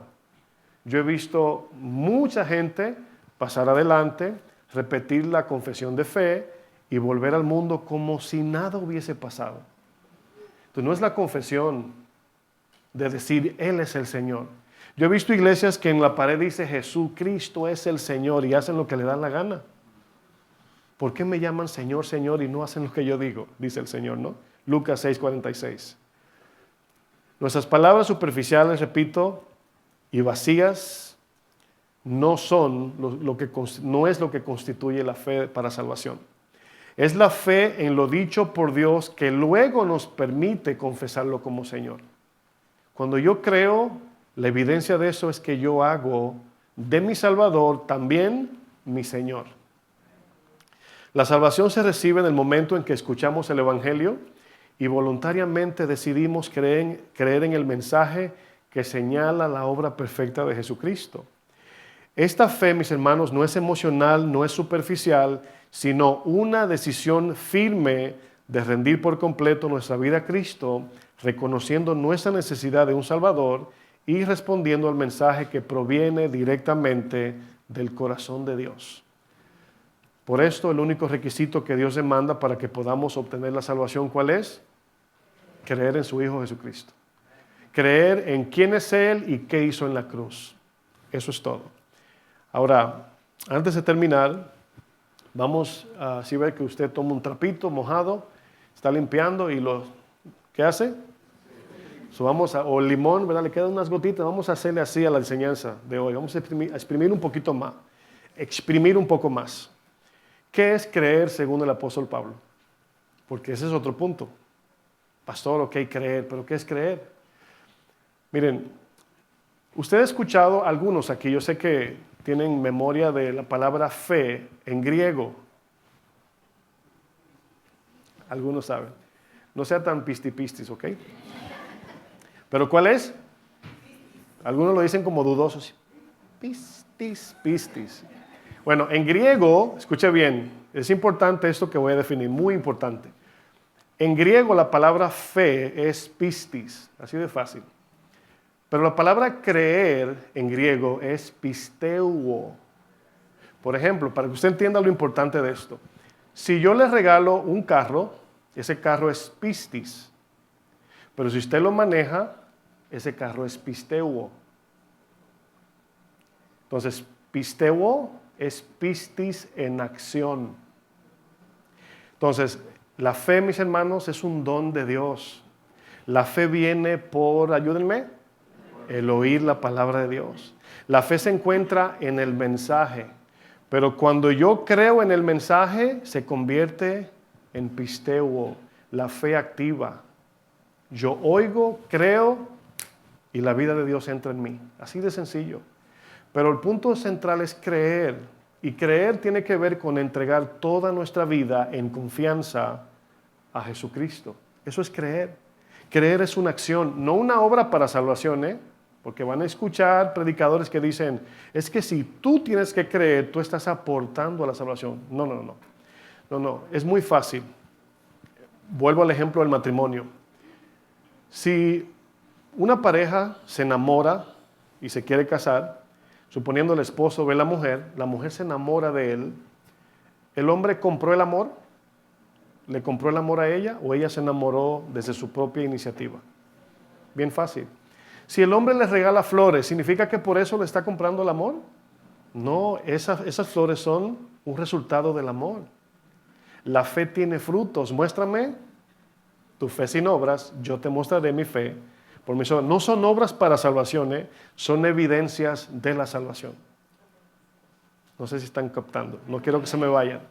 Yo he visto mucha gente pasar adelante, repetir la confesión de fe y volver al mundo como si nada hubiese pasado. Entonces no es la confesión de decir Él es el Señor. Yo he visto iglesias que en la pared dice Jesucristo es el Señor y hacen lo que le dan la gana. ¿Por qué me llaman Señor, Señor y no hacen lo que yo digo? Dice el Señor, ¿no? Lucas 6:46. Nuestras palabras superficiales, repito, y vacías no son no es lo que constituye la fe para salvación. Es la fe en lo dicho por Dios que luego nos permite confesarlo como Señor. Cuando yo creo, la evidencia de eso es que yo hago de mi Salvador también mi Señor. La salvación se recibe en el momento en que escuchamos el Evangelio y voluntariamente decidimos creer en el mensaje que señala la obra perfecta de Jesucristo. Esta fe, mis hermanos, no es emocional, no es superficial, sino una decisión firme de rendir por completo nuestra vida a Cristo, reconociendo nuestra necesidad de un Salvador y respondiendo al mensaje que proviene directamente del corazón de Dios. Por esto, el único requisito que Dios demanda para que podamos obtener la salvación, ¿cuál es? Creer en su Hijo Jesucristo. Creer en quién es Él y qué hizo en la cruz. Eso es todo. Ahora, antes de terminar, vamos a si ver que usted toma un trapito mojado, está limpiando y ¿qué hace? O limón, ¿verdad? Le quedan unas gotitas. Vamos a hacerle así a la enseñanza de hoy. Vamos a exprimir un poquito más. Exprimir un poco más. ¿Qué es creer según el apóstol Pablo? Porque ese es otro punto. Pastor, ok, creer, pero ¿qué es creer? Miren, usted ha escuchado algunos aquí, yo sé que tienen memoria de la palabra fe en griego. Algunos saben. No sea tan pistipistis, ¿ok? ¿Pero cuál es? Algunos lo dicen como dudosos. Pistis. Bueno, en griego, escuche bien, es importante esto que voy a definir, muy importante. En griego la palabra fe es pistis, así de fácil. Pero la palabra creer en griego es pisteuo. Por ejemplo, para que usted entienda lo importante de esto, si yo le regalo un carro, ese carro es pistis. Pero si usted lo maneja, ese carro es pisteuo. Entonces, pisteuo es pistis en acción. Entonces, la fe, mis hermanos, es un don de Dios. La fe viene por, ayúdenme, el oír la palabra de Dios. La fe se encuentra en el mensaje. Pero cuando yo creo en el mensaje, se convierte en pisteuo, la fe activa. Yo oigo, creo y la vida de Dios entra en mí. Así de sencillo. Pero el punto central es creer. Y creer tiene que ver con entregar toda nuestra vida en confianza a Jesucristo. Eso es creer. Creer es una acción, no una obra para salvación, porque van a escuchar predicadores que dicen, es que si tú tienes que creer, tú estás aportando a la salvación. No, es muy fácil. Vuelvo al ejemplo del matrimonio. Si una pareja se enamora y se quiere casar, suponiendo el esposo ve a la mujer se enamora de él, ¿el hombre compró el amor? ¿Le compró el amor a ella o ella se enamoró desde su propia iniciativa? Bien fácil. Si el hombre le regala flores, ¿significa que por eso le está comprando el amor? No, esas flores son un resultado del amor. La fe tiene frutos. Muéstrame tu fe sin obras, yo te mostraré mi fe por mis obras. No son obras para salvación, son evidencias de la salvación. No sé si están captando, no quiero que se me vayan.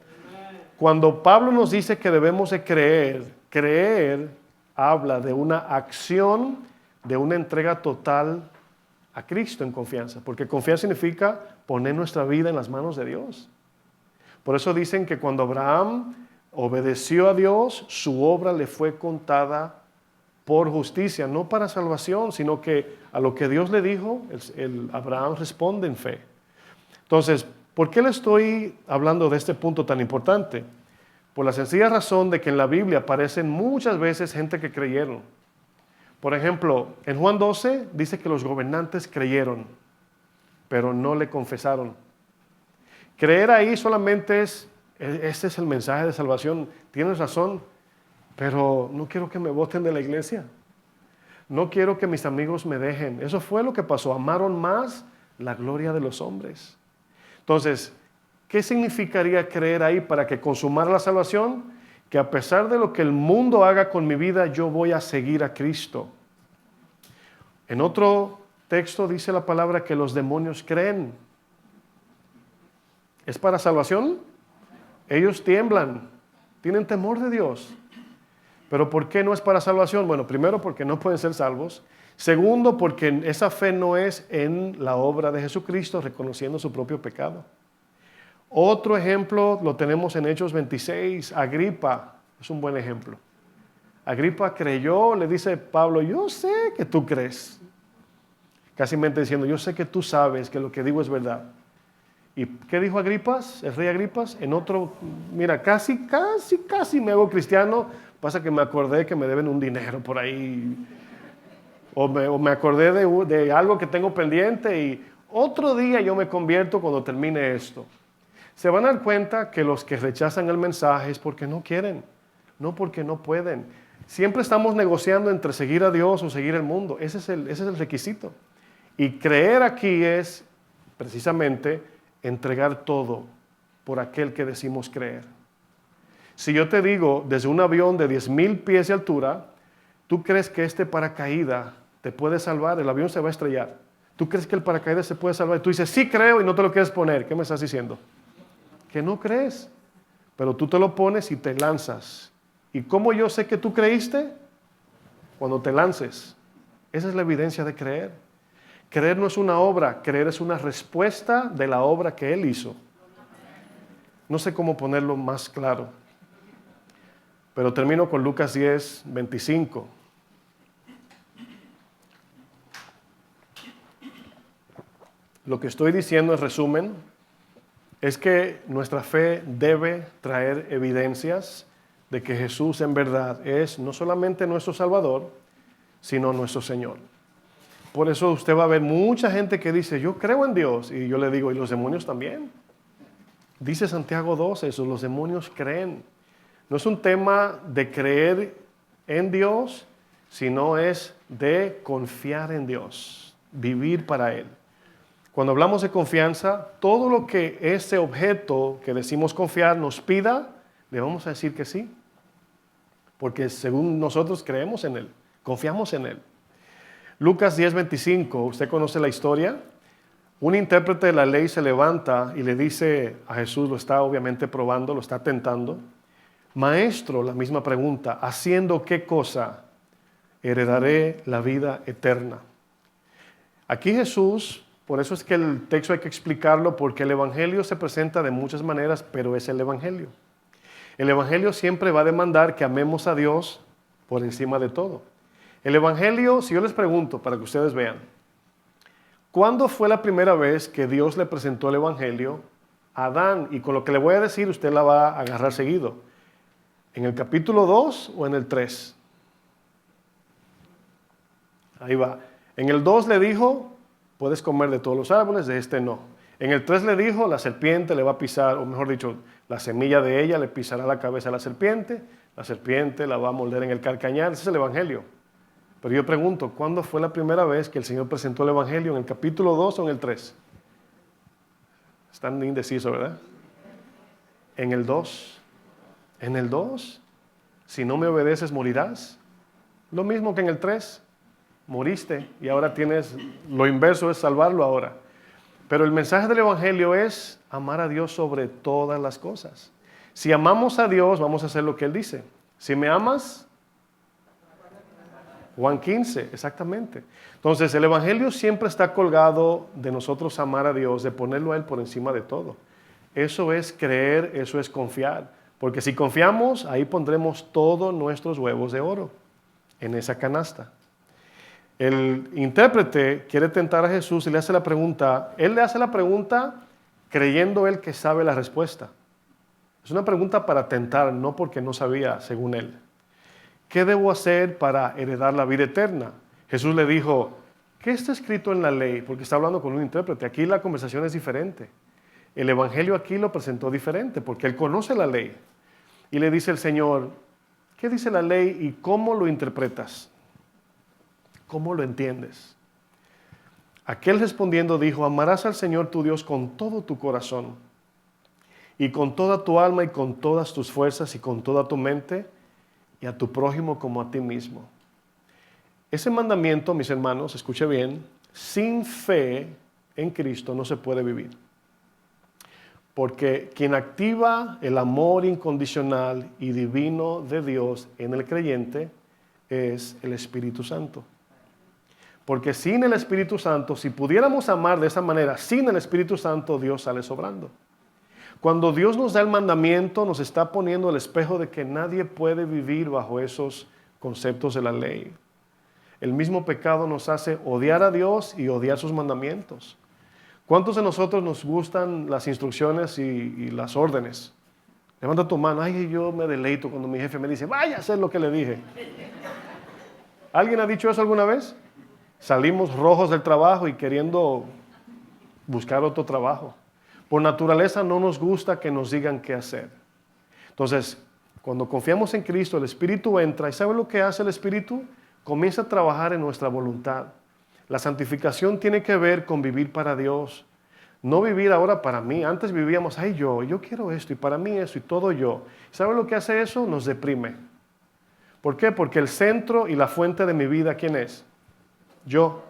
Cuando Pablo nos dice que debemos de creer habla de una acción, de una entrega total a Cristo en confianza, porque confiar significa poner nuestra vida en las manos de Dios. Por eso dicen que cuando Abraham obedeció a Dios, su obra le fue contada por justicia, no para salvación, sino que a lo que Dios le dijo, Abraham responde en fe. Entonces, ¿por qué le estoy hablando de este punto tan importante? Por la sencilla razón de que en la Biblia aparecen muchas veces gente que creyeron. Por ejemplo, en Juan 12 dice que los gobernantes creyeron, pero no le confesaron. Creer ahí solamente este es el mensaje de salvación. Tienes razón, pero no quiero que me boten de la iglesia. No quiero que mis amigos me dejen. Eso fue lo que pasó. Amaron más la gloria de los hombres. Entonces, ¿qué significaría creer ahí para que consumara la salvación? Que a pesar de lo que el mundo haga con mi vida, yo voy a seguir a Cristo. En otro texto dice la palabra que los demonios creen. ¿Es para salvación? Ellos tiemblan, tienen temor de Dios. ¿Pero por qué no es para salvación? Bueno, primero porque no pueden ser salvos. Segundo, porque esa fe no es en la obra de Jesucristo, reconociendo su propio pecado. Otro ejemplo lo tenemos en Hechos 26. Agripa es un buen ejemplo. Agripa creyó, le dice Pablo, yo sé que tú crees. Casi mente diciendo, yo sé que tú sabes que lo que digo es verdad. ¿Y qué dijo Agripas, el rey Agripas? En otro, mira, casi me hago cristiano, pasa que me acordé que me deben un dinero por ahí, o me acordé de algo que tengo pendiente, otro día yo me convierto cuando termine esto. Se van a dar cuenta que los que rechazan el mensaje es porque no quieren, no porque no pueden. Siempre estamos negociando entre seguir a Dios o seguir el mundo. Ese es el requisito. Y creer aquí es precisamente entregar todo por aquel que decimos creer. Si yo te digo, desde un avión de 10,000 pies de altura, ¿tú crees que este paracaídas te puede salvar? El avión se va a estrellar. ¿Tú crees que el paracaídas se puede salvar? Tú dices, sí creo y no te lo quieres poner. ¿Qué me estás diciendo? Que no crees. Pero tú te lo pones y te lanzas. ¿Y cómo yo sé que tú creíste? Cuando te lances. Esa es la evidencia de creer. Creer no es una obra, creer es una respuesta de la obra que Él hizo. No sé cómo ponerlo más claro. Pero termino con Lucas 10, 25. Lo que estoy diciendo en resumen es que nuestra fe debe traer evidencias de que Jesús en verdad es no solamente nuestro Salvador, sino nuestro Señor. Por eso usted va a ver mucha gente que dice, yo creo en Dios. Y yo le digo, ¿y los demonios también? Dice Santiago 12, eso, los demonios creen. No es un tema de creer en Dios, sino es de confiar en Dios, vivir para Él. Cuando hablamos de confianza, todo lo que ese objeto que decimos confiar nos pida, le vamos a decir que sí. Porque según nosotros creemos en Él, confiamos en Él. Lucas 10:25, usted conoce la historia. Un intérprete de la ley se levanta y le dice a Jesús, lo está obviamente probando, lo está tentando. Maestro, la misma pregunta, ¿haciendo qué cosa heredaré la vida eterna? Aquí Jesús, por eso es que el texto hay que explicarlo, porque el Evangelio se presenta de muchas maneras, pero es el Evangelio. El Evangelio siempre va a demandar que amemos a Dios por encima de todo. El Evangelio, si yo les pregunto, para que ustedes vean, ¿cuándo fue la primera vez que Dios le presentó el Evangelio a Adán? Y con lo que le voy a decir, usted la va a agarrar seguido. ¿En el capítulo 2 o en el 3? Ahí va. En el 2 le dijo, puedes comer de todos los árboles, de este no. En el 3 le dijo, la serpiente le va a pisar, o mejor dicho, la semilla de ella le pisará la cabeza a la serpiente la va a morder en el calcañar. Ese es el Evangelio. Pero yo pregunto, ¿cuándo fue la primera vez que el Señor presentó el Evangelio? ¿En el capítulo 2 o en el 3? Están indecisos, ¿verdad? En el 2. En el 2, si no me obedeces morirás. Lo mismo que en el 3, moriste y ahora tienes, lo inverso es salvarlo ahora. Pero el mensaje del Evangelio es amar a Dios sobre todas las cosas. Si amamos a Dios, vamos a hacer lo que Él dice. Si me amas, Juan 15, exactamente. Entonces el Evangelio siempre está colgado de nosotros amar a Dios, de ponerlo a Él por encima de todo. Eso es creer, eso es confiar. Porque si confiamos, ahí pondremos todos nuestros huevos de oro en esa canasta. El intérprete quiere tentar a Jesús y le hace la pregunta. Él le hace la pregunta creyendo él que sabe la respuesta. Es una pregunta para tentar, no porque no sabía, según él. ¿Qué debo hacer para heredar la vida eterna? Jesús le dijo, ¿qué está escrito en la ley? Porque está hablando con un intérprete. Aquí la conversación es diferente. El Evangelio aquí lo presentó diferente porque él conoce la ley. Y le dice el Señor, ¿qué dice la ley y cómo lo interpretas? ¿Cómo lo entiendes? Aquel respondiendo dijo, amarás al Señor tu Dios con todo tu corazón y con toda tu alma y con todas tus fuerzas y con toda tu mente y a tu prójimo como a ti mismo. Ese mandamiento, mis hermanos, escuche bien, sin fe en Cristo no se puede vivir. Porque quien activa el amor incondicional y divino de Dios en el creyente es el Espíritu Santo. Porque sin el Espíritu Santo, si pudiéramos amar de esa manera, sin el Espíritu Santo, Dios sale sobrando. Cuando Dios nos da el mandamiento, nos está poniendo el espejo de que nadie puede vivir bajo esos conceptos de la ley. El mismo pecado nos hace odiar a Dios y odiar sus mandamientos. ¿Cuántos de nosotros nos gustan las instrucciones y las órdenes? Levanta tu mano. Ay, yo me deleito cuando mi jefe me dice, vaya a hacer lo que le dije. ¿Alguien ha dicho eso alguna vez? Salimos rojos del trabajo y queriendo buscar otro trabajo. Por naturaleza no nos gusta que nos digan qué hacer. Entonces, cuando confiamos en Cristo, el Espíritu entra. ¿Y sabe lo que hace el Espíritu? Comienza a trabajar en nuestra voluntad. La santificación tiene que ver con vivir para Dios. No vivir ahora para mí. Antes vivíamos, ay yo quiero esto y para mí eso y todo yo. ¿Sabe lo que hace eso? Nos deprime. ¿Por qué? Porque el centro y la fuente de mi vida, ¿quién es? Yo.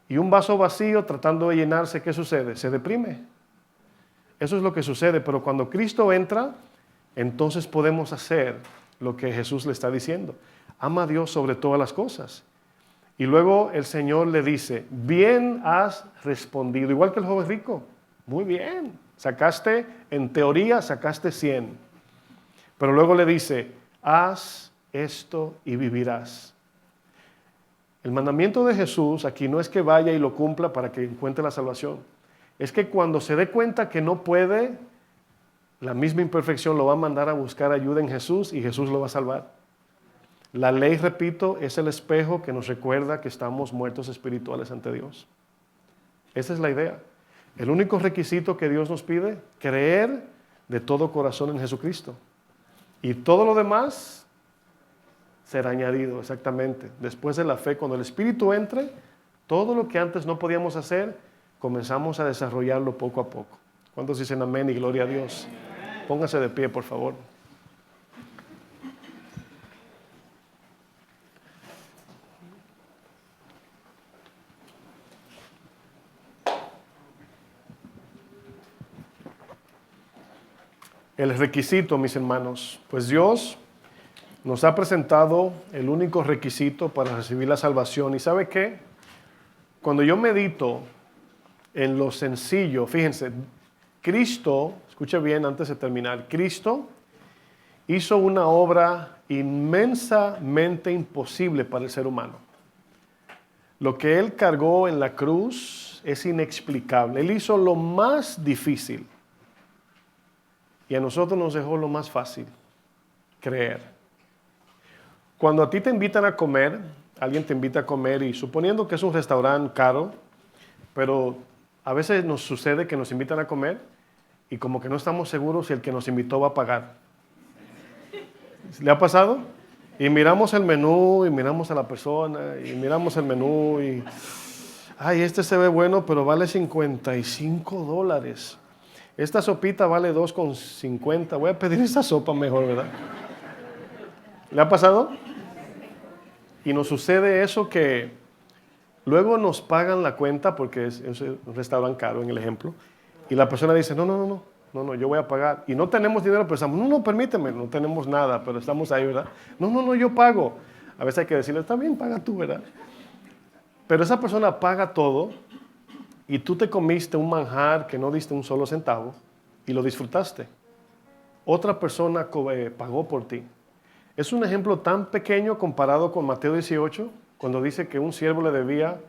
Y un vaso vacío tratando de llenarse, ¿qué sucede? Se deprime. Eso es lo que sucede, pero cuando Cristo entra, entonces podemos hacer lo que Jesús le está diciendo. Ama a Dios sobre todas las cosas. Y luego el Señor le dice, bien has respondido, igual que el joven rico. Muy bien, en teoría sacaste 100. Pero luego le dice, haz esto y vivirás. El mandamiento de Jesús aquí no es que vaya y lo cumpla para que encuentre la salvación. Es que cuando se dé cuenta que no puede, la misma imperfección lo va a mandar a buscar ayuda en Jesús y Jesús lo va a salvar. La ley, repito, es el espejo que nos recuerda que estamos muertos espirituales ante Dios. Esa es la idea. El único requisito que Dios nos pide, creer de todo corazón en Jesucristo. Y todo lo demás será añadido, exactamente. Después de la fe, cuando el Espíritu entre, todo lo que antes no podíamos hacer, comenzamos a desarrollarlo poco a poco. ¿Cuántos dicen amén y gloria a Dios? Póngase de pie, por favor. El requisito, mis hermanos, pues Dios nos ha presentado el único requisito para recibir la salvación. ¿Y sabe qué? Cuando yo medito en lo sencillo, fíjense, Cristo, escuche bien antes de terminar, Cristo hizo una obra inmensamente imposible para el ser humano. Lo que Él cargó en la cruz es inexplicable. Él hizo lo más difícil. Y a nosotros nos dejó lo más fácil, creer. Cuando a ti te invitan a comer, alguien te invita a comer y suponiendo que es un restaurante caro, pero a veces nos sucede que nos invitan a comer y como que no estamos seguros si el que nos invitó va a pagar. ¿Le ha pasado? Y miramos el menú y miramos a la persona y miramos el menú y... Ay, este se ve bueno, pero vale $55. Esta sopita vale $2.50. Voy a pedir esta sopa mejor, ¿verdad? ¿Le ha pasado? Y nos sucede eso que luego nos pagan la cuenta porque es un restaurante caro en el ejemplo. Y la persona dice, no, yo voy a pagar. Y no tenemos dinero, pero pensamos, no, permíteme, no tenemos nada, pero estamos ahí, ¿verdad? No, yo pago. A veces hay que decirle, está bien, paga tú, ¿verdad? Pero esa persona paga todo. Y tú te comiste un manjar que no diste un solo centavo y lo disfrutaste. Otra persona pagó por ti. Es un ejemplo tan pequeño comparado con Mateo 18, cuando dice que un siervo le debía,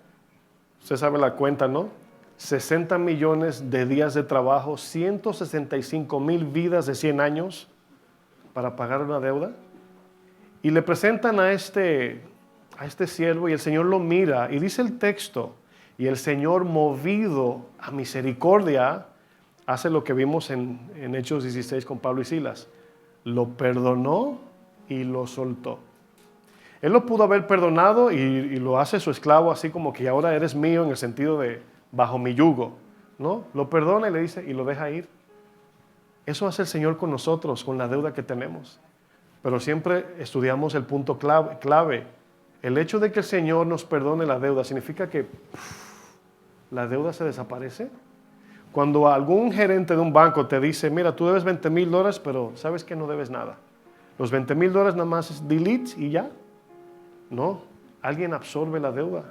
usted sabe la cuenta, ¿no? 60 millones de días de trabajo, 165,000 vidas de 100 años para pagar una deuda. Y le presentan a este siervo y el Señor lo mira y dice el texto, y el Señor, movido a misericordia, hace lo que vimos en Hechos 16 con Pablo y Silas. Lo perdonó y lo soltó. Él lo pudo haber perdonado y lo hace su esclavo, así como que ahora eres mío en el sentido de bajo mi yugo. ¿No? Lo perdona y le dice y lo deja ir. Eso hace el Señor con nosotros, con la deuda que tenemos. Pero siempre estudiamos el punto clave. El hecho de que el Señor nos perdone la deuda significa que la deuda se desaparece. Cuando algún gerente de un banco te dice, mira, tú debes $20,000, pero sabes que no debes nada. Los $20,000 nada más es delete y ya. No, alguien absorbe la deuda.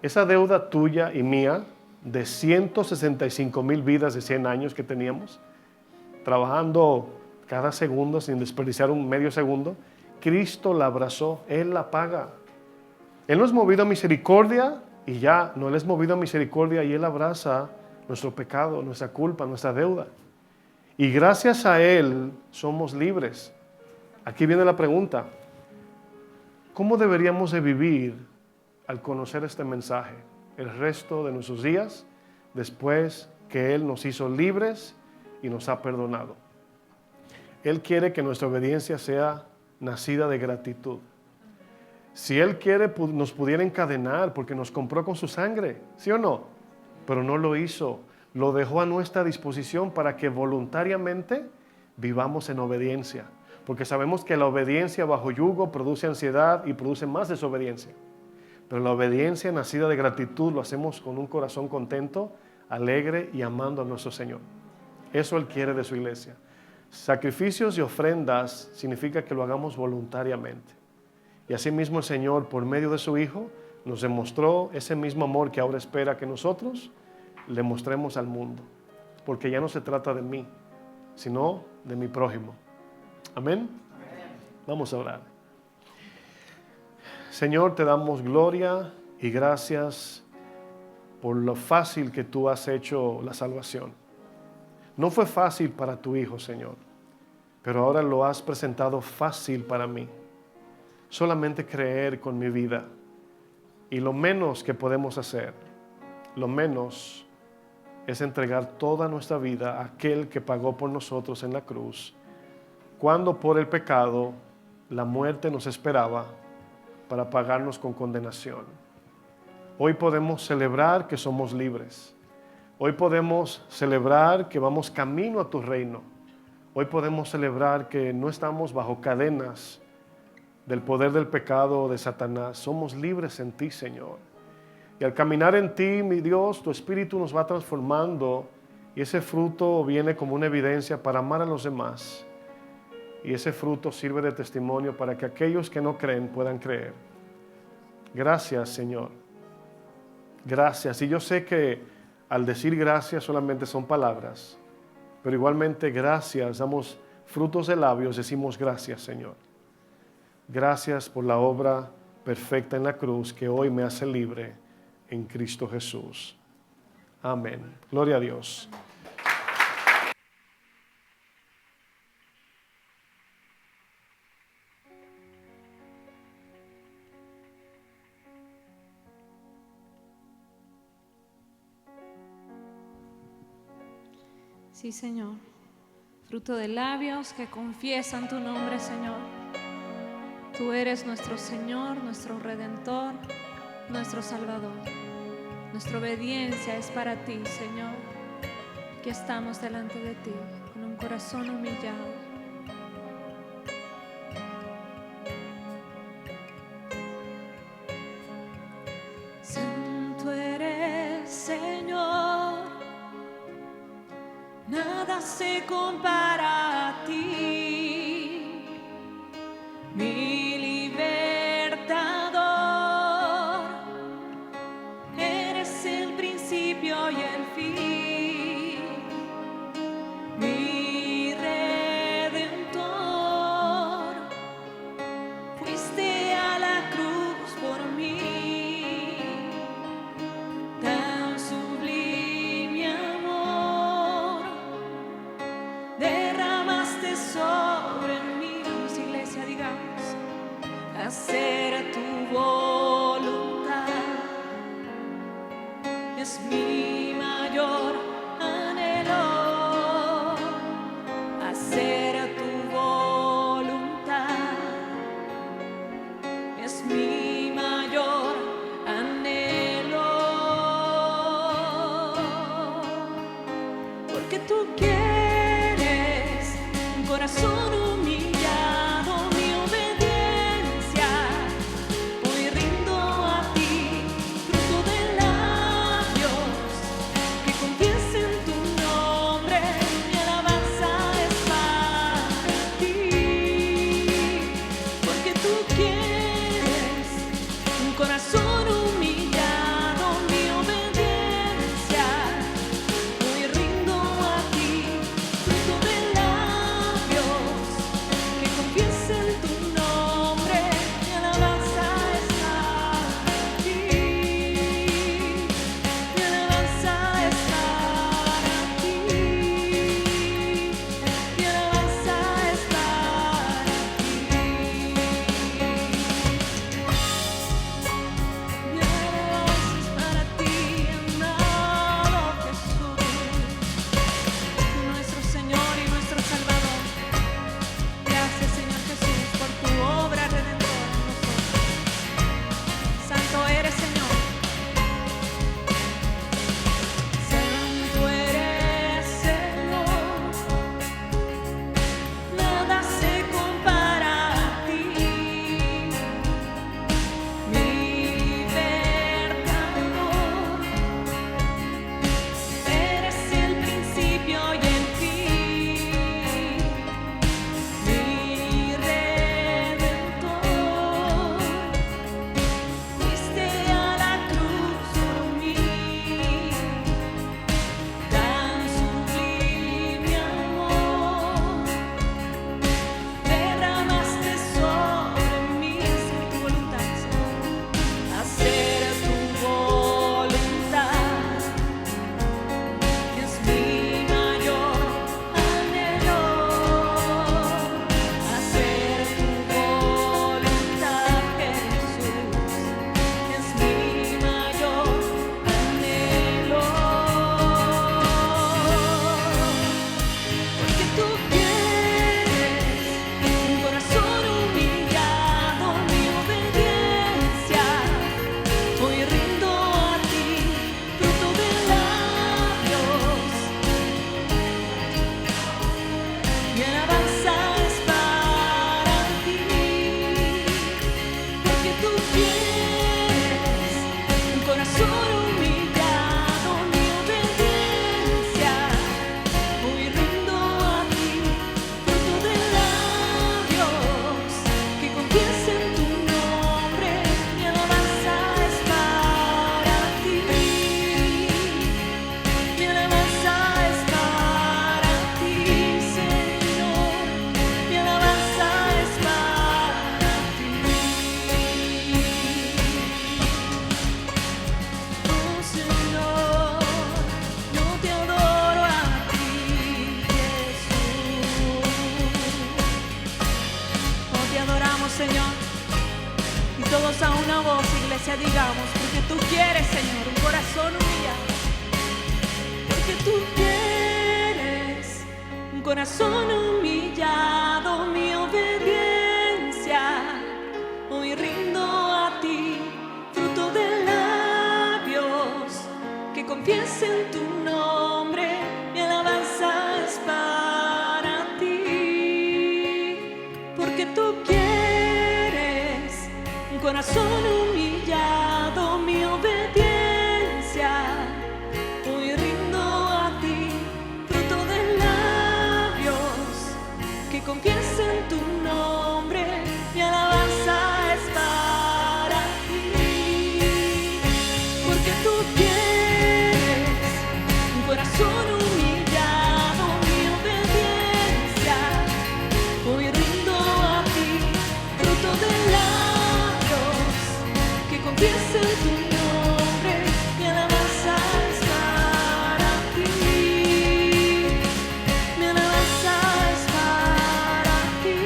Esa deuda tuya y mía de 165,000 vidas de 100 años que teníamos, trabajando cada segundo sin desperdiciar un medio segundo, Cristo la abrazó, Él la paga. Él nos ha movido a misericordia y ya, no, Él es movido a misericordia y Él abraza nuestro pecado, nuestra culpa, nuestra deuda. Y gracias a Él somos libres. Aquí viene la pregunta, ¿cómo deberíamos de vivir al conocer este mensaje el resto de nuestros días, después que Él nos hizo libres y nos ha perdonado. Él quiere que nuestra obediencia sea nacida de gratitud. Si Él quiere, nos pudiera encadenar porque nos compró con su sangre, ¿sí o no? Pero no lo hizo. Lo dejó a nuestra disposición para que voluntariamente vivamos en obediencia. Porque sabemos que la obediencia bajo yugo produce ansiedad y produce más desobediencia. Pero la obediencia nacida de gratitud lo hacemos con un corazón contento, alegre y amando a nuestro Señor. Eso Él quiere de su iglesia. Sacrificios y ofrendas significa que lo hagamos voluntariamente. Y asimismo el Señor, por medio de su Hijo, nos demostró ese mismo amor que ahora espera que nosotros le mostremos al mundo. Porque ya no se trata de mí, sino de mi prójimo. Amén. Vamos a orar. Señor, te damos gloria y gracias por lo fácil que tú has hecho la salvación. No fue fácil para tu Hijo, Señor, pero ahora lo has presentado fácil para mí. Solamente creer con mi vida. Y lo menos que podemos hacer, lo menos es entregar toda nuestra vida a aquel que pagó por nosotros en la cruz, cuando por el pecado la muerte nos esperaba para pagarnos con condenación. Hoy podemos celebrar que somos libres. Hoy podemos celebrar que vamos camino a tu reino. Hoy podemos celebrar que no estamos bajo cadenas del poder del pecado o de Satanás. Somos libres en ti, Señor. Y al caminar en ti, mi Dios, tu Espíritu nos va transformando y ese fruto viene como una evidencia para amar a los demás. Y ese fruto sirve de testimonio para que aquellos que no creen puedan creer. Gracias, Señor. Gracias. Y yo sé que al decir gracias solamente son palabras, pero igualmente gracias, damos frutos de labios, decimos gracias, Señor. Gracias por la obra perfecta en la cruz que hoy me hace libre en Cristo Jesús. Amén. Gloria a Dios. Sí, Señor. Fruto de labios que confiesan tu nombre, Señor. Tú eres nuestro Señor, nuestro Redentor, nuestro Salvador. Nuestra obediencia es para ti, Señor. Que estamos delante de ti con un corazón humillado. Santo eres, Señor. Nada se compara a ti, mi libertador. Eres el principio y el fin, mi redentor. Fuiste a la cruz por mí, tan sublime amor derramaste sobre mí. Vamos, iglesia, digamos: hacer tu voluntad es mi mayor anhelo. Hacer tu voluntad es mi mayor anhelo. Porque tú quieres un corazón humillado, mi obediencia todos a una voz, iglesia, digamos, porque tú quieres, Señor, un corazón humillado. Porque tú quieres un corazón humillado, mi obediencia hoy rindo a ti, fruto de labios que confiesen tu nombre, mi alabanza es para ti. Porque tú quieres un corazón humillado, mi obediencia hoy rindo a ti, fruto de labios que confiesen tu nombre, mi alabanza es para ti. Porque tú quieres un corazón humillado, mi obediencia hoy rindo a ti, fruto de labios que confiesen tu nombre, mi alabanza es para ti. Mi alabanza es para ti.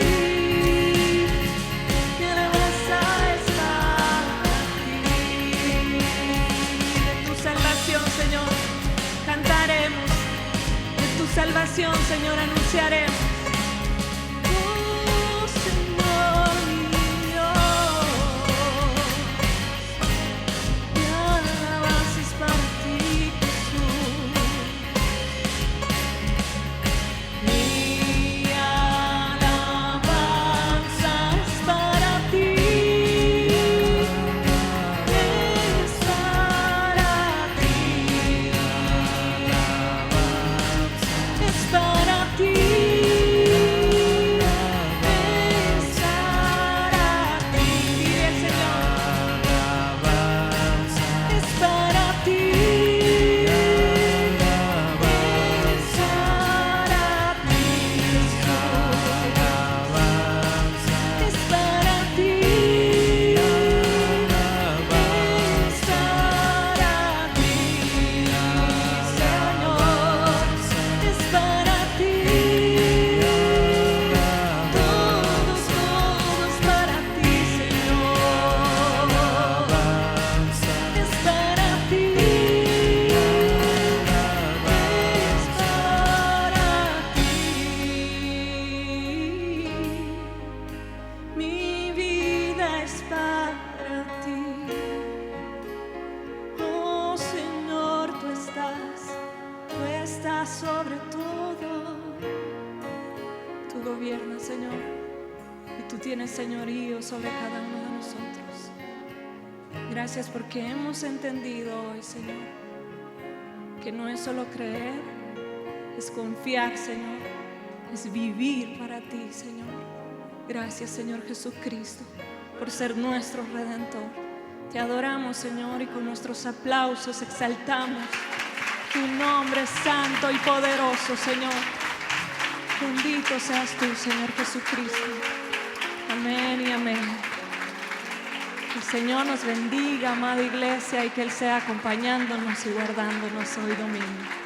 Mi alabanza es para ti. De tu salvación, Señor, cantaremos. De tu salvación, Señor, anunciaremos. Oh, Señor mío, mi alabanza es para ti, Jesús. Mi alabanza es para ti, es para ti, es para ti, es para ti, dile, Señor, es para ti, es para ti, Jesús. Es para ti, es para ti, Señor, es para ti, todos para ti, Señor, es para ti, mi vida es para ti. Oh Señor, tú estás sobre todo. Tú gobiernas, Señor, y tú tienes señorío sobre cada uno de nosotros. Gracias porque hemos entendido hoy, Señor, que no es solo creer, es confiar, Señor, es vivir para ti, Señor. Gracias, Señor Jesucristo, por ser nuestro Redentor. Te adoramos, Señor, y con nuestros aplausos exaltamos tu nombre santo y poderoso, Señor. Bendito seas tú, Señor Jesucristo. Amén y amén. Que el Señor nos bendiga, amada iglesia, y que Él sea acompañándonos y guardándonos hoy domingo.